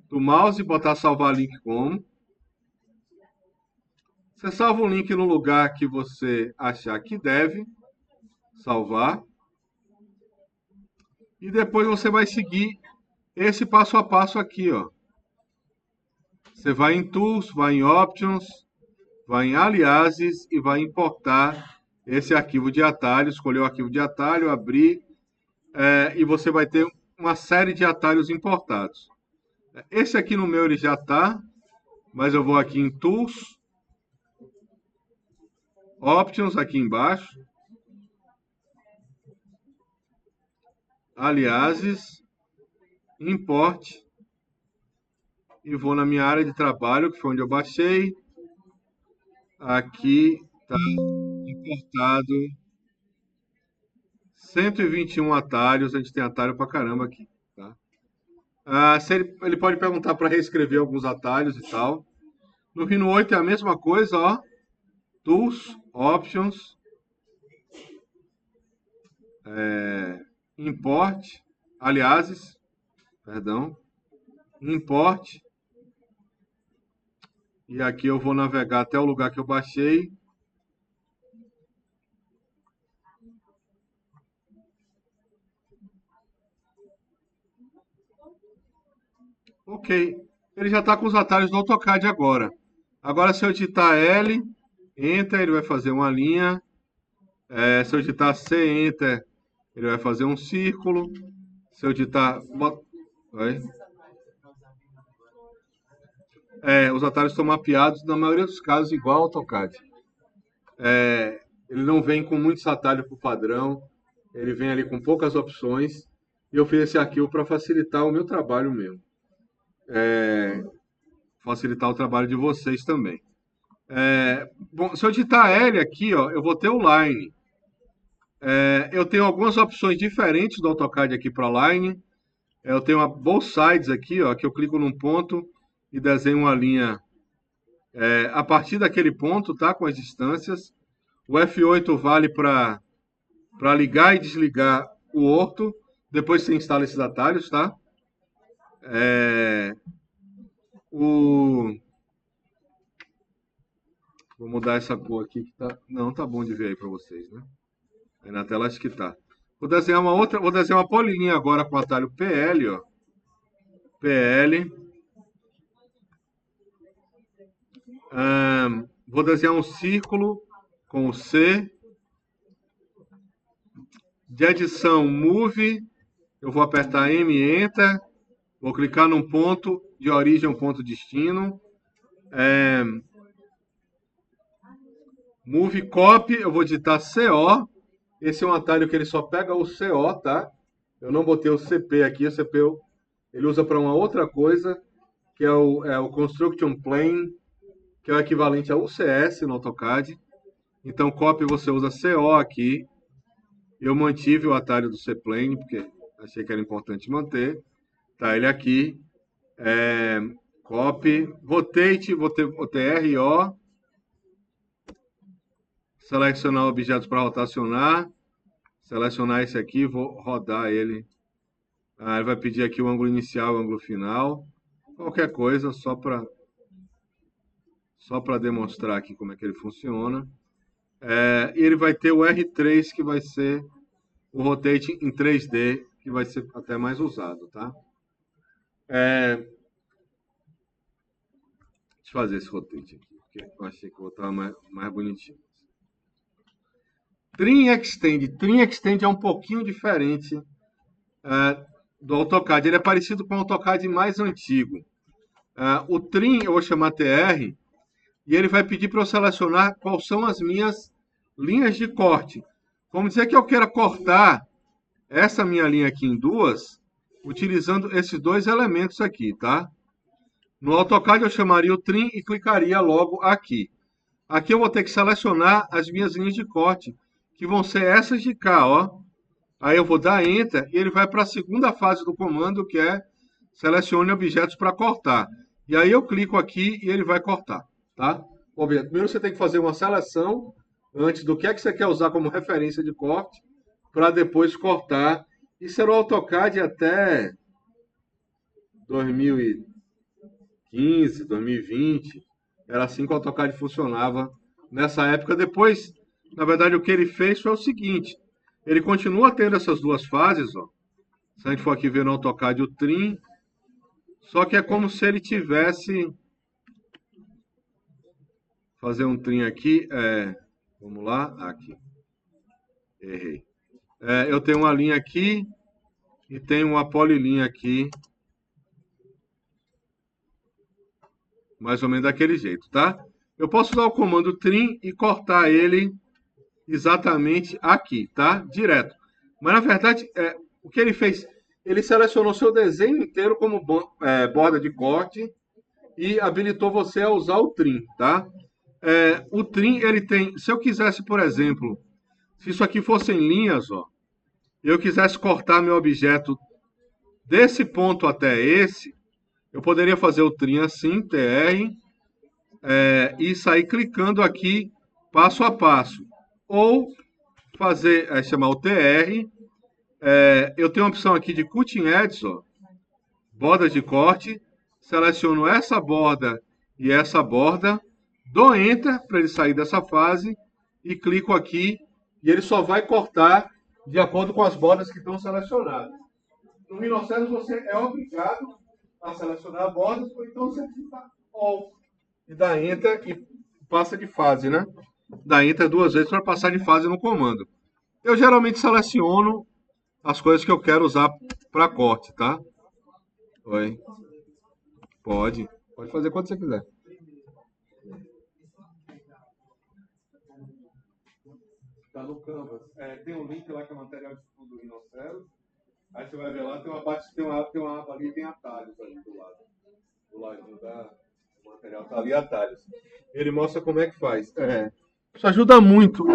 Do mouse e botar salvar link como. Você salva o link no lugar que você achar que deve salvar. E depois você vai seguir esse passo a passo aqui, ó. Você vai em Tools, vai em Options, vai em Aliases e vai importar esse arquivo de atalho. Escolher o arquivo de atalho, abrir, e você vai ter uma série de atalhos importados. Esse aqui no meu ele já está, mas eu vou aqui em Tools, Options, aqui embaixo, Aliases, Import, e vou na minha área de trabalho, que foi onde eu baixei. Aqui está importado 121 atalhos, a gente tem atalho pra caramba aqui, tá? Ele pode perguntar para reescrever alguns atalhos e tal. No Rhino 8 é a mesma coisa, ó. Tools, Options, Import, Aliases, perdão, Import. E aqui eu vou navegar até o lugar que eu baixei. Ok. Ele já está com os atalhos do AutoCAD agora. Agora, se eu digitar L, Enter, ele vai fazer uma linha. Se eu digitar C, Enter, ele vai fazer um círculo. Se eu digitar... os atalhos estão mapeados, na maioria dos casos, igual ao AutoCAD. Ele não vem com muitos atalhos por padrão. Ele vem ali com poucas opções. E eu fiz esse arquivo para facilitar o meu trabalho mesmo. Facilitar o trabalho de vocês também. Bom, se eu digitar L aqui, ó, eu vou ter o Line. Eu tenho algumas opções diferentes do AutoCAD aqui para Line. Eu tenho both sides aqui, ó, que eu clico num ponto e desenho uma linha a partir daquele ponto, tá? Com as distâncias. O F8 vale para ligar e desligar o orto. Depois você instala esses atalhos, tá? O Vou mudar essa cor aqui que tá. Não, tá bom de ver aí para vocês, né? Aí na tela acho que tá. Vou desenhar uma outra, vou desenhar uma polilinha agora com o atalho PL, ó. PL. Vou desenhar um círculo com o C. De edição, Move. Eu vou apertar M, Enter. Vou clicar num ponto de origem, um ponto destino. Move Copy, eu vou digitar CO. Esse é um atalho que ele só pega o CO, tá? Eu não botei o CP aqui. O CP ele usa para uma outra coisa, que é o Construction Plane, que é o equivalente ao UCS no AutoCAD. Então, Copy você usa CO aqui. Eu mantive o atalho do C-Plane, porque achei que era importante manter. Tá ele aqui. Copy. Rotate, vou ter RO. Selecionar objetos para rotacionar. Selecionar esse aqui, vou rodar ele. Ele vai pedir aqui o ângulo inicial e o ângulo final. Qualquer coisa, só para demonstrar aqui como é que ele funciona. E ele vai ter o R3, que vai ser o Rotate em 3D, que vai ser até mais usado, tá? Deixa eu fazer esse Rotate aqui, porque eu achei que eu estava mais bonitinho. Trim Extend. Trim Extend é um pouquinho diferente do AutoCAD. Ele é parecido com o AutoCAD mais antigo. O Trim, eu vou chamar TR, e ele vai pedir para eu selecionar quais são as minhas linhas de corte. Vamos dizer que eu queira cortar essa minha linha aqui em duas, utilizando esses dois elementos aqui, tá? No AutoCAD eu chamaria o Trim e clicaria logo aqui. Aqui eu vou ter que selecionar as minhas linhas de corte, que vão ser essas de cá, ó. Aí eu vou dar Enter e ele vai para a segunda fase do comando, que é selecione objetos para cortar. E aí eu clico aqui e ele vai cortar, tá? Bom, primeiro você tem que fazer uma seleção antes do que é que você quer usar como referência de corte, para depois cortar. Isso era o AutoCAD até 2015, 2020. Era assim que o AutoCAD funcionava nessa época. Depois, na verdade, o que ele fez foi o seguinte. Ele continua tendo essas duas fases, ó. Se a gente for aqui ver no AutoCAD o Trim, só que é como se ele tivesse... Fazer um Trim aqui, vamos lá, aqui. Errei. Eu tenho uma linha aqui e tenho uma polilinha aqui. Mais ou menos daquele jeito, tá? Eu posso usar o comando Trim e cortar ele exatamente aqui, tá? Direto. Mas, na verdade, o que ele fez? Ele selecionou seu desenho inteiro como borda de corte e habilitou você a usar o Trim, tá? O Trim, ele tem... Se eu quisesse, por exemplo, se isso aqui fossem linhas, ó, eu quisesse cortar meu objeto desse ponto até esse, eu poderia fazer o Trim assim, TR, e sair clicando aqui passo a passo. Ou chamar o TR. Eu tenho uma opção aqui de Cutting Edges, ó, bordas de corte. Seleciono essa borda e essa borda. Dou Enter para ele sair dessa fase e clico aqui e ele só vai cortar de acordo com as bordas que estão selecionadas. No Rhinoceros você é obrigado a selecionar bordas, ou então você clica All e dá Enter e passa de fase, né? Dá Enter duas vezes para passar de fase no comando. Eu geralmente seleciono as coisas que eu quero usar para corte, tá? Oi. Pode fazer quando você quiser. Tá no Canvas. Tem um link lá que é material de estudo do Rhinoceros. Aí você vai ver lá, tem uma aba ali e tem atalhos ali do lado. Do ladinho do material tá ali atalhos. Ele mostra como é que faz. Isso ajuda muito.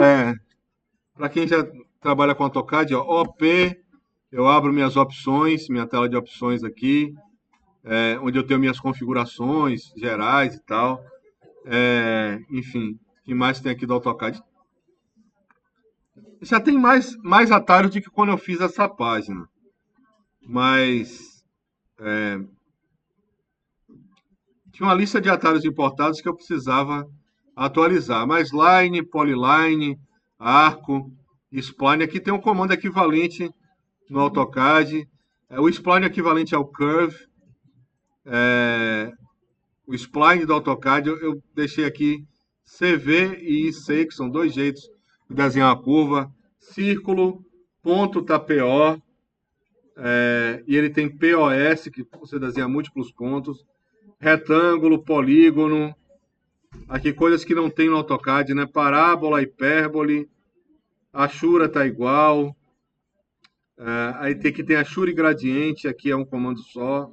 Para quem já trabalha com AutoCAD, ó, OP, eu abro minhas opções, minha tela de opções aqui, onde eu tenho minhas configurações gerais e tal. Enfim, o que mais tem aqui do AutoCAD? Já tem mais atalhos do que quando eu fiz essa página. Mas tinha uma lista de atalhos importados que eu precisava atualizar. Mas line, polyline, arco, spline, aqui tem um comando equivalente no AutoCAD. O spline equivalente ao curve. O spline do AutoCAD eu deixei aqui CV e IC, que são dois jeitos de desenhar uma curva. Círculo, ponto tá PO, e ele tem POS, que você desenha múltiplos pontos. Retângulo, polígono, aqui coisas que não tem no AutoCAD, né? Parábola, hipérbole, achura tá igual. Aí tem achura e gradiente, aqui é um comando só.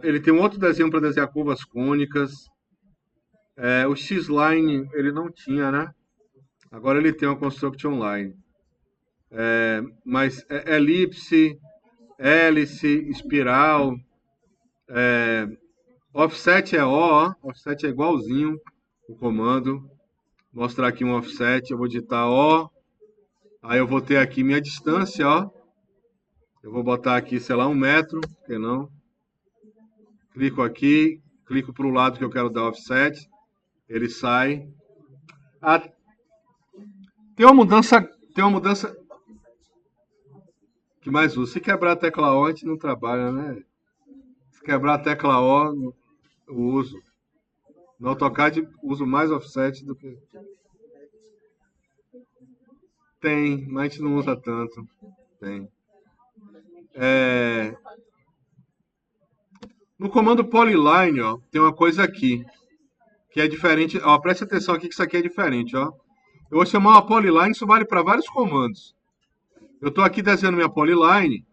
Ele tem um outro desenho para desenhar curvas cônicas. O X-Line ele não tinha, né? Agora ele tem uma Construction Line. Mas elipse, hélice, espiral, offset é O, offset é igualzinho o comando. Vou mostrar aqui um offset, eu vou digitar O, aí eu vou ter aqui minha distância, ó. Eu vou botar aqui, sei lá, 1 metro, por que não? Clico aqui, clico para o lado que eu quero dar offset, ele sai. Tem uma mudança que mais usa. Se quebrar a tecla O, a gente não trabalha, né? Se quebrar a tecla O, eu uso. No AutoCAD, uso mais offset do que... Tem, mas a gente não usa tanto. Tem. No comando polyline, ó, tem uma coisa aqui que é diferente. Ó, preste atenção aqui que isso aqui é diferente, ó. Eu vou chamar uma polyline, isso vale para vários comandos. Eu estou aqui desenhando minha polyline,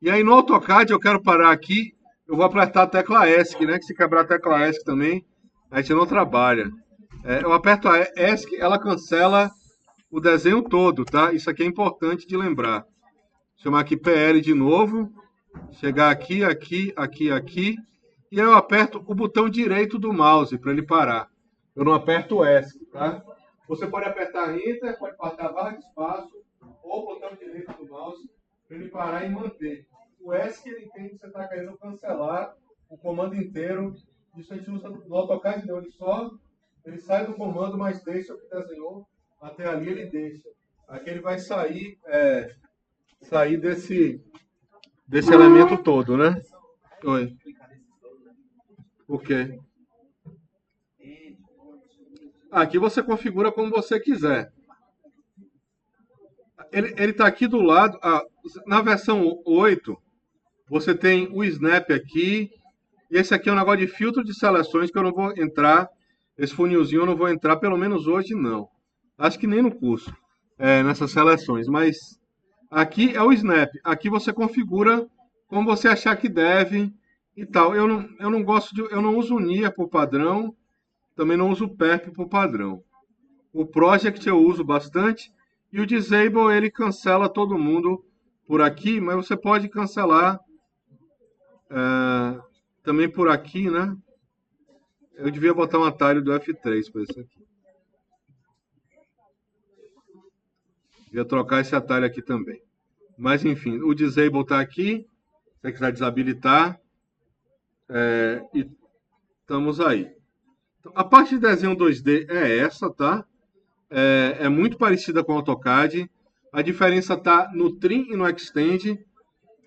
e aí no AutoCAD eu quero parar aqui, eu vou apertar a tecla ESC, né? Que se quebrar a tecla ESC também, a gente não trabalha. Eu aperto a ESC, ela cancela o desenho todo, tá? Isso aqui é importante de lembrar. Vou chamar aqui PL de novo, chegar aqui, aqui, aqui, aqui, e aí eu aperto o botão direito do mouse para ele parar. Eu não aperto o ESC, tá? Você pode apertar Enter, pode apertar a barra de espaço, ou o botão direito do mouse para ele parar e manter. O ESC ele entende que você está querendo cancelar o comando inteiro. Isso a gente usa no AutoCAD, não. Ele sai do comando, mas deixa o que desenhou. Até ali ele deixa. Aqui ele vai sair desse elemento todo, né? Oi. O quê? Aqui você configura como você quiser. Ele está aqui do lado. Na versão 8, você tem o Snap aqui. E esse aqui é um negócio de filtro de seleções que eu não vou entrar. Esse funilzinho eu não vou entrar, pelo menos hoje não. Acho que nem no curso, nessas seleções. Mas aqui é o Snap. Aqui você configura como você achar que deve e tal. Eu não uso o Nia por padrão. Também não uso o Perp por padrão. O Project eu uso bastante. E o Disable, ele cancela todo mundo por aqui, mas você pode cancelar também por aqui, né? Eu devia botar um atalho do F3 para isso aqui. Devia trocar esse atalho aqui também. Mas, enfim, o Disable está aqui. Se você quiser desabilitar. E estamos aí. Então, a parte de desenho 2D é essa, tá? É muito parecida com o AutoCAD. A diferença está no Trim e no Extend.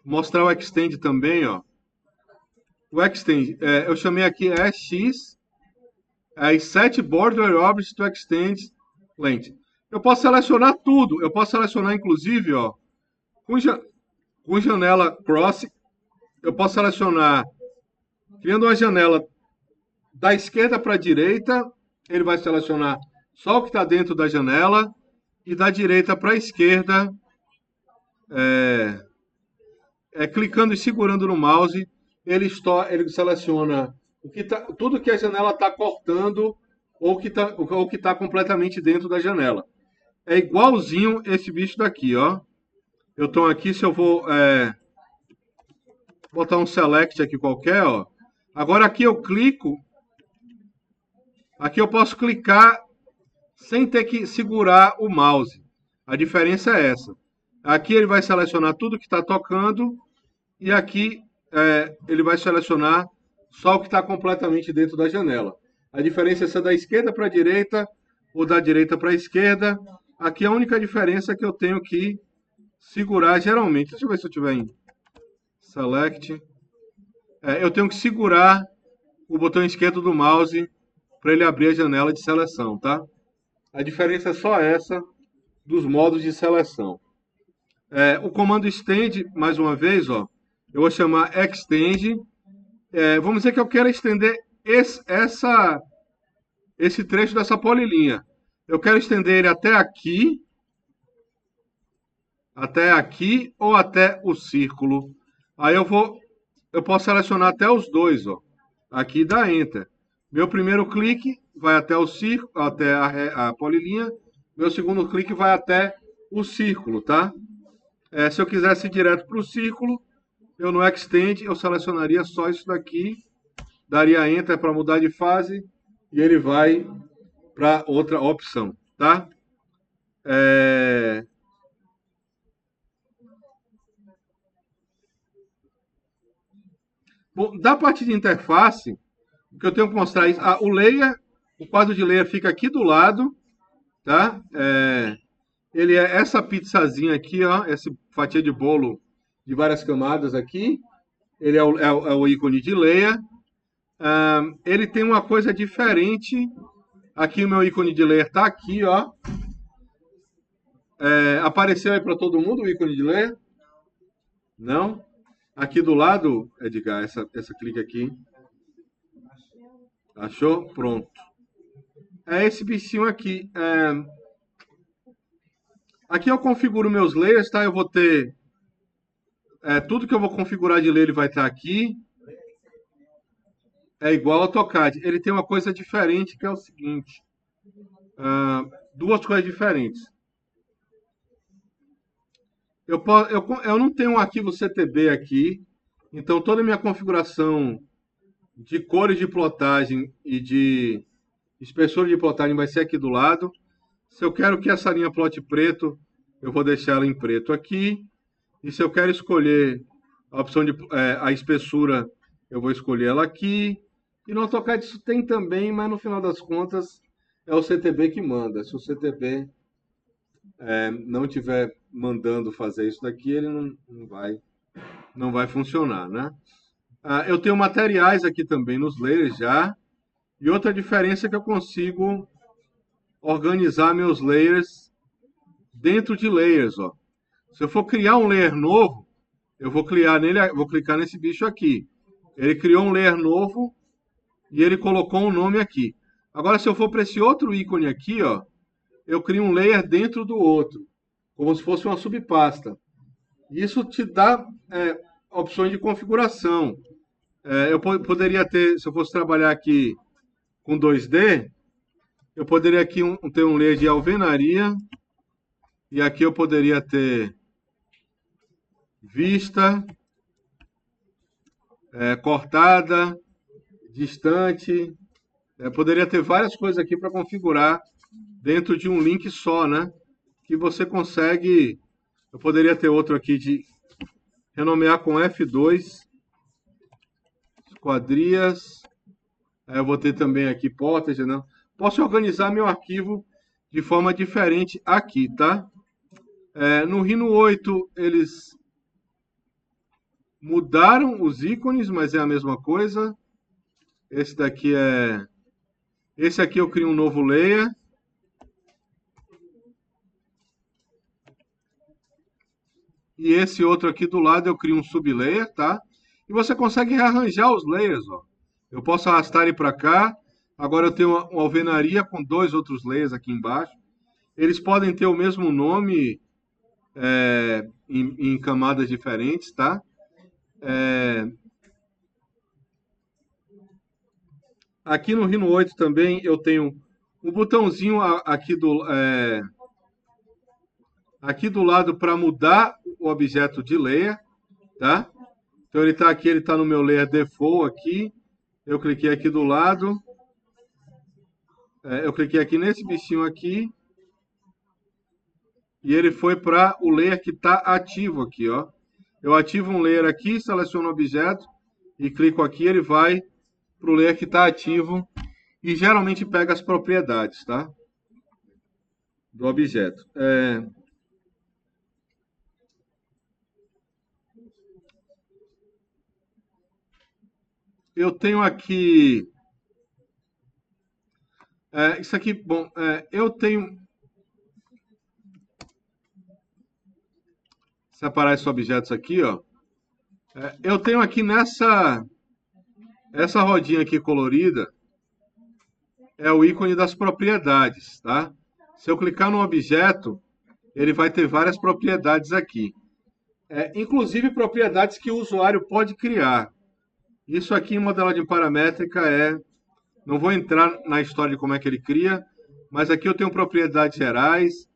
Mostrar o Extend também, ó. O Extend, eu chamei aqui EX, Set Border Object to Extend Length. Eu posso selecionar tudo. Eu posso selecionar, inclusive, ó, com janela Cross. Eu posso selecionar, criando uma janela da esquerda para a direita, ele vai selecionar só o que está dentro da janela, e da direita para a esquerda, clicando e segurando no mouse, ele seleciona tudo que a janela está cortando ou que está completamente dentro da janela. É igualzinho esse bicho daqui, ó. Eu estou aqui, se eu vou botar um select aqui qualquer, ó. Agora aqui eu clico, aqui eu posso clicar sem ter que segurar o mouse. A diferença é essa. Aqui ele vai selecionar tudo que está tocando e aqui ele vai selecionar só o que está completamente dentro da janela. A diferença é se é da esquerda para a direita ou da direita para a esquerda. Aqui a única diferença é que eu tenho que segurar geralmente. Deixa eu ver se eu tiver em Select. Eu tenho que segurar o botão esquerdo do mouse para ele abrir a janela de seleção, tá? A diferença é só essa dos modos de seleção. O comando Extend, mais uma vez, ó, eu vou chamar Extend. Vamos dizer que eu quero estender esse trecho dessa polilinha. Eu quero estender ele até aqui ou até o círculo. Aí eu posso selecionar até os dois, ó. Aqui dá Enter. Meu primeiro clique vai até o círculo, até a polilinha. Meu segundo clique vai até o círculo, tá? Se eu quisesse ir direto para o círculo, eu no Extend eu selecionaria só isso daqui, daria Enter para mudar de fase e ele vai para outra opção, tá? Bom, da parte de interface, o que eu tenho que mostrar é o layer, o quadro de layer fica aqui do lado, tá? Ele é essa pizzazinha aqui, ó, essa fatia de bolo de várias camadas aqui. Ele é o ícone de layer. Ele tem uma coisa diferente. Aqui o meu ícone de layer está aqui, ó. Apareceu aí para todo mundo o ícone de layer? Não? Aqui do lado, Edgar, essa clique aqui. Achou? Pronto. É esse bichinho aqui. Aqui eu configuro meus layers, tá? Eu vou ter... tudo que eu vou configurar de layer ele vai estar aqui. É igual ao AutoCAD. Ele tem uma coisa diferente, que é o seguinte. Duas coisas diferentes. Eu não tenho um arquivo CTB aqui. Então, toda a minha configuração de cores de plotagem e de espessura de plotagem vai ser aqui do lado. Se eu quero que essa linha plote preto, eu vou deixar ela em preto aqui. E se eu quero escolher a opção de a espessura, eu vou escolher ela aqui. E no AutoCAD isso tem também, mas no final das contas é o CTB que manda. Se o CTB não estiver mandando fazer isso daqui, ele não vai funcionar, né? Eu tenho materiais aqui também nos layers já. E outra diferença é que eu consigo organizar meus layers dentro de layers, ó. Se eu for criar um layer novo, eu vou clicar nesse bicho aqui. Ele criou um layer novo e ele colocou um nome aqui. Agora, se eu for para esse outro ícone aqui, ó, eu crio um layer dentro do outro, como se fosse uma subpasta. Isso te dá opções de configuração. Eu poderia ter, se eu fosse trabalhar aqui com 2D, eu poderia aqui ter um layer de alvenaria, e aqui eu poderia ter vista, cortada, distante. Poderia ter várias coisas aqui para configurar dentro de um link só, né? Que você consegue... Eu poderia ter outro aqui de renomear com F2, esquadrias. Eu vou ter também aqui portas, não. Posso organizar meu arquivo de forma diferente aqui, tá? No Rhino 8, eles mudaram os ícones, mas é a mesma coisa. Esse daqui Esse aqui eu crio um novo layer. E esse outro aqui do lado eu crio um sublayer, tá? E você consegue rearranjar os layers, ó. Eu posso arrastar ele para cá. Agora eu tenho uma alvenaria com dois outros layers aqui embaixo. Eles podem ter o mesmo nome em camadas diferentes, tá? Aqui no Rhino 8 também eu tenho um botãozinho aqui do lado para mudar o objeto de layer, tá? Então ele está aqui, ele está no meu layer default aqui. Eu cliquei aqui do lado. Eu cliquei aqui nesse bichinho aqui. E ele foi para o layer que está ativo aqui, ó. Eu ativo um layer aqui, seleciono o objeto e clico aqui, ele vai para o layer que está ativo e geralmente pega as propriedades, tá? Do objeto. Eu tenho aqui... isso aqui, bom, eu tenho... Separar esses objetos aqui, ó. Eu tenho aqui essa rodinha aqui colorida, é o ícone das propriedades, tá? Se eu clicar no objeto, ele vai ter várias propriedades aqui. Inclusive propriedades que o usuário pode criar. Isso aqui em modelagem paramétrica não vou entrar na história de como é que ele cria, mas aqui eu tenho propriedades gerais.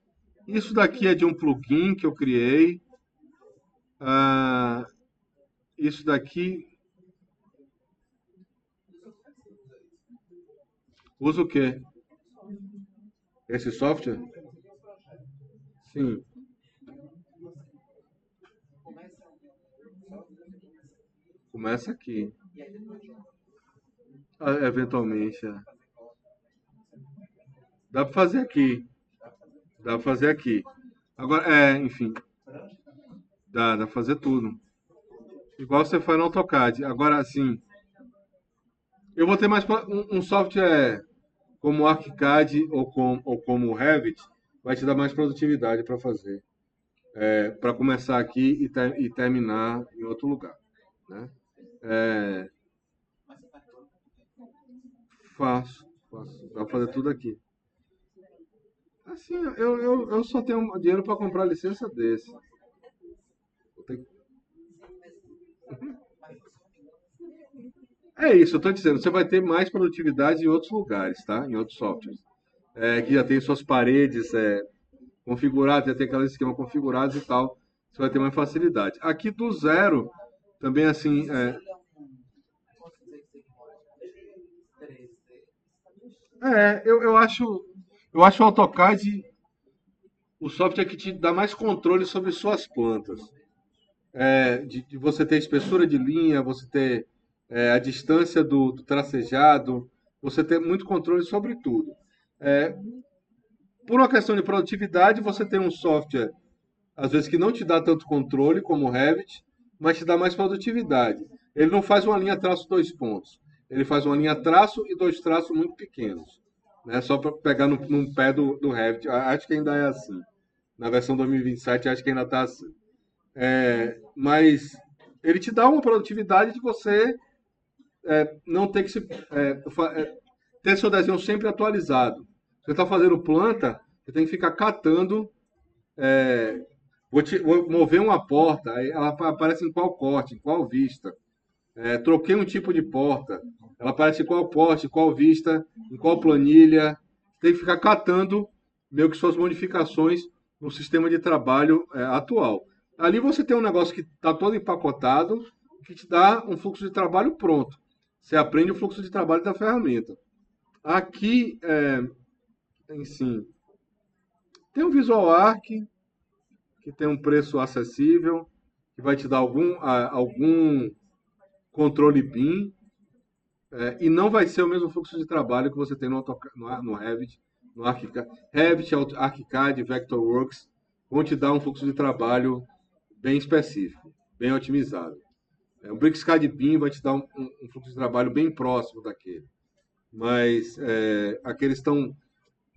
Isso daqui é de um plugin que eu criei. Isso daqui... Usa o quê? Esse software? Sim. Começa aqui. Eventualmente. Dá para fazer aqui. Dá para fazer aqui. Agora, enfim. Dá para fazer tudo. Igual você faz no AutoCAD. Agora, assim, eu vou ter mais um software como o ArchiCAD ou como o Revit, vai te dar mais produtividade para fazer. Para começar aqui e terminar em outro lugar. Né? Faço. Dá para fazer tudo aqui. Assim, eu só tenho dinheiro para comprar licença desse. É isso, eu estou dizendo, você vai ter mais produtividade em outros lugares, tá? Em outros softwares. Que já tem suas paredes configuradas, já tem aqueles esquemas configurados e tal. Você vai ter mais facilidade. Aqui do zero, também assim... eu acho o AutoCAD o software que te dá mais controle sobre suas plantas. De você ter espessura de linha, você ter a distância do tracejado, você ter muito controle sobre tudo. Por uma questão de produtividade, você tem um software, às vezes, que não te dá tanto controle como o Revit, mas te dá mais produtividade. Ele não faz uma linha traço 2 pontos. Ele faz uma linha traço e 2 traços muito pequenos. Né? Só para pegar num pé do Revit. Acho que ainda é assim. Na versão 2027, acho que ainda está assim. Mas ele te dá uma produtividade de você não ter que ter seu desenho sempre atualizado. Você está fazendo planta, você tem que ficar catando. Vou mover uma porta, aí ela aparece em qual corte, em qual vista. Troquei um tipo de porta, ela aparece em qual corte, em qual vista, em qual planilha. Tem que ficar catando meio que suas modificações no sistema de trabalho atual. Ali você tem um negócio que está todo empacotado, que te dá um fluxo de trabalho pronto. Você aprende o fluxo de trabalho da ferramenta. Aqui, enfim, tem o VisualArc, que tem um preço acessível, que vai te dar algum controle BIM, e não vai ser o mesmo fluxo de trabalho que você tem no Revit, no ArchiCAD. Revit, ArchiCAD, Vectorworks vão te dar um fluxo de trabalho bem específico, bem otimizado. O BricsCAD BIM vai te dar um fluxo de trabalho bem próximo daquele. Mas aqueles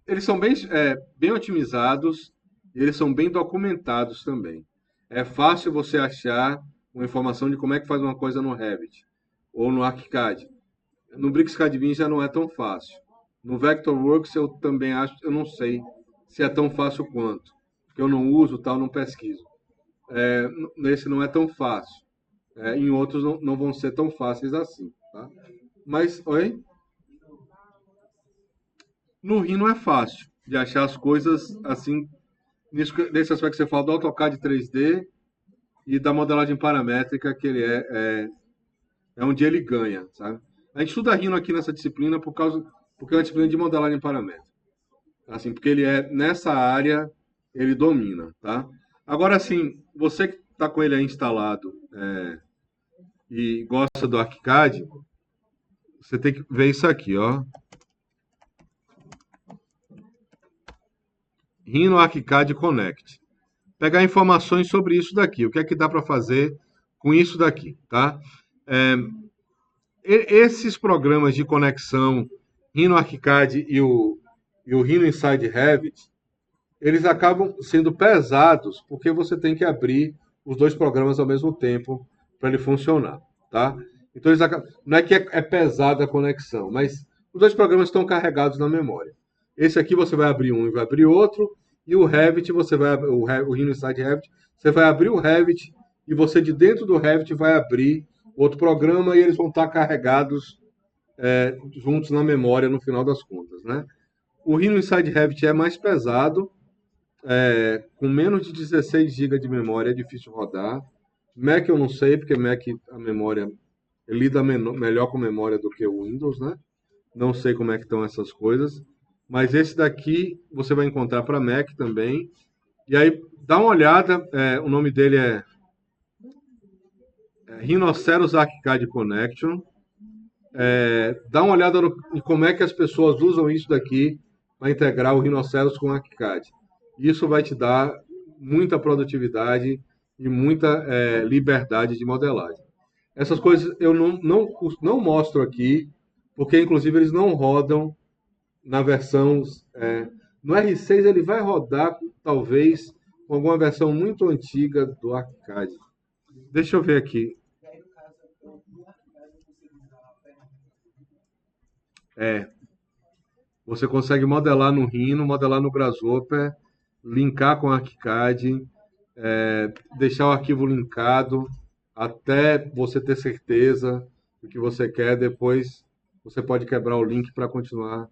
eles são bem otimizados e eles são bem documentados também. É fácil você achar uma informação de como é que faz uma coisa no Revit ou no ArchiCAD. No BricsCAD BIM já não é tão fácil. No Vectorworks eu também acho, eu não sei se é tão fácil quanto, porque eu não uso, tal, não pesquiso. Nesse não é tão fácil. Em outros não vão ser tão fáceis assim. Tá? Mas, oi? No RIM não é fácil de achar as coisas assim, nesse aspecto que você fala do AutoCAD 3D e da modelagem paramétrica, que ele é onde ele ganha, sabe? A gente estuda RIM aqui nessa disciplina porque é uma disciplina de modelagem paramétrica. Assim, porque ele nessa área, ele domina, tá? Agora, assim, você que está com ele aí instalado e gosta do ArchiCAD, você tem que ver isso aqui, ó. Rhino ArchiCAD Connect. Pegar informações sobre isso daqui, o que é que dá para fazer com isso daqui, tá? Esses programas de conexão, Rhino ArchiCAD e o Rhino Inside Revit, eles acabam sendo pesados porque você tem que abrir os dois programas ao mesmo tempo para ele funcionar, tá? Então não é que é pesada a conexão, mas os dois programas estão carregados na memória. Esse aqui você vai abrir um e vai abrir outro, e o Revit o Rhino Inside Revit, você vai abrir o Revit e você de dentro do Revit vai abrir outro programa e eles vão estar carregados juntos na memória no final das contas, né? O Rhino Inside Revit é mais pesado, com menos de 16 GB de memória é difícil rodar. Mac eu não sei, porque Mac a memória lida melhor com memória do que o Windows, né? Não sei como é que estão essas coisas, mas esse daqui você vai encontrar para Mac também. E aí dá uma olhada, o nome dele é Rhinoceros ArchiCAD Connection. Dá uma olhada em como é que as pessoas usam isso daqui para integrar o Rhinoceros com o ArchiCAD. Isso vai te dar muita produtividade e muita liberdade de modelagem. Essas coisas eu não mostro aqui, porque inclusive eles não rodam na versão... no R6 ele vai rodar, talvez, com alguma versão muito antiga do ArchiCAD. Deixa eu ver aqui. Você consegue modelar no Rhino, modelar no Grasshopper, linkar com o ArchiCAD, deixar o arquivo linkado até você ter certeza do que você quer. Depois você pode quebrar o link para continuar,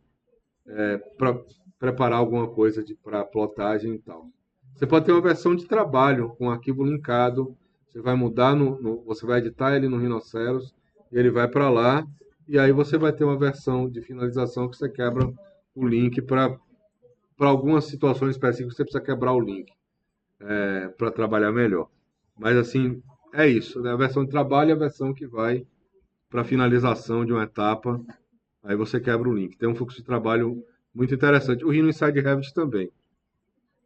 para preparar alguma coisa para plotagem e tal. Você pode ter uma versão de trabalho com o arquivo linkado. Você vai mudar, você vai editar ele no Rhinoceros e ele vai para lá. E aí você vai ter uma versão de finalização que você quebra o link para algumas situações específicas você precisa quebrar o link para trabalhar melhor. Mas assim, é isso, né? A versão de trabalho é a versão que vai para a finalização de uma etapa. Aí você quebra o link. Tem um fluxo de trabalho muito interessante. O Rhino Inside Revit também.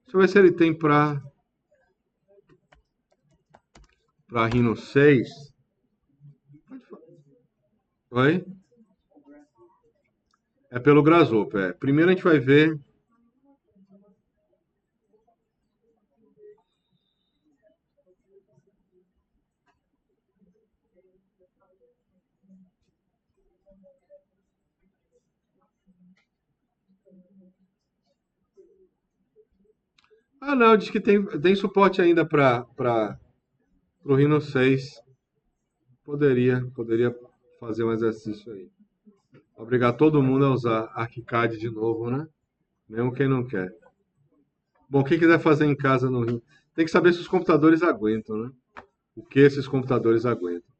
Deixa eu ver se ele tem para Rhino 6. Oi? É pelo Grasshopper. Primeiro a gente vai ver... Ah, não, diz que tem suporte ainda para o Rhino 6. Poderia fazer um exercício aí. Obrigar todo mundo a usar ArchiCAD de novo, né? Mesmo quem não quer. Bom, quem quiser fazer em casa no Rhino, tem que saber se os computadores aguentam, né? O que esses computadores aguentam.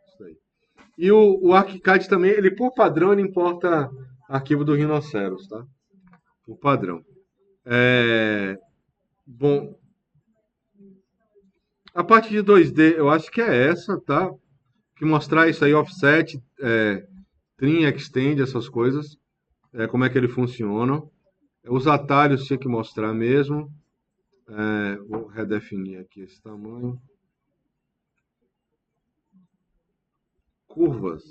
Isso aí. E o ArchiCAD também, ele por padrão, ele importa arquivo do Rhinoceros, tá? Por padrão. Bom, a parte de 2D, eu acho que é essa, tá? Que mostrar isso aí, offset, trim, extend, essas coisas, como é que ele funciona. Os atalhos tinha que mostrar mesmo. Vou redefinir aqui esse tamanho. Curvas.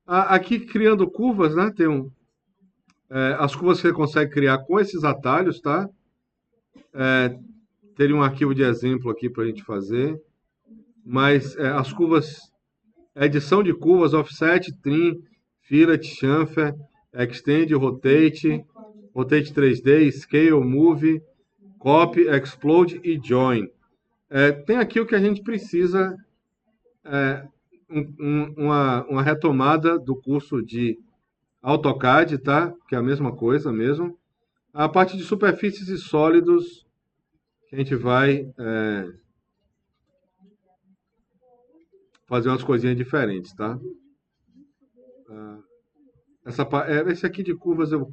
Aqui criando curvas, né? Tem as curvas que você consegue criar com esses atalhos, tá? Teria um arquivo de exemplo aqui para a gente fazer. Mas as curvas, edição de curvas, offset, trim, fillet, chamfer, extend, rotate 3D, scale, move, copy, explode e join. Tem aqui o que a gente precisa, uma retomada do curso de AutoCAD, tá? Que é a mesma coisa mesmo. A parte de superfícies e sólidos, que a gente vai fazer umas coisinhas diferentes, tá? Esse aqui de curvas eu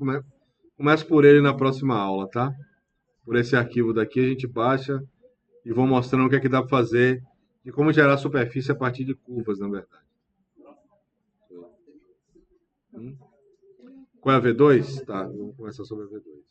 começo por ele na próxima aula, tá? Por esse arquivo daqui a gente baixa e vou mostrando o que é que dá para fazer e como gerar superfície a partir de curvas, na verdade. Qual é a V2? Tá, vamos começar sobre a V2.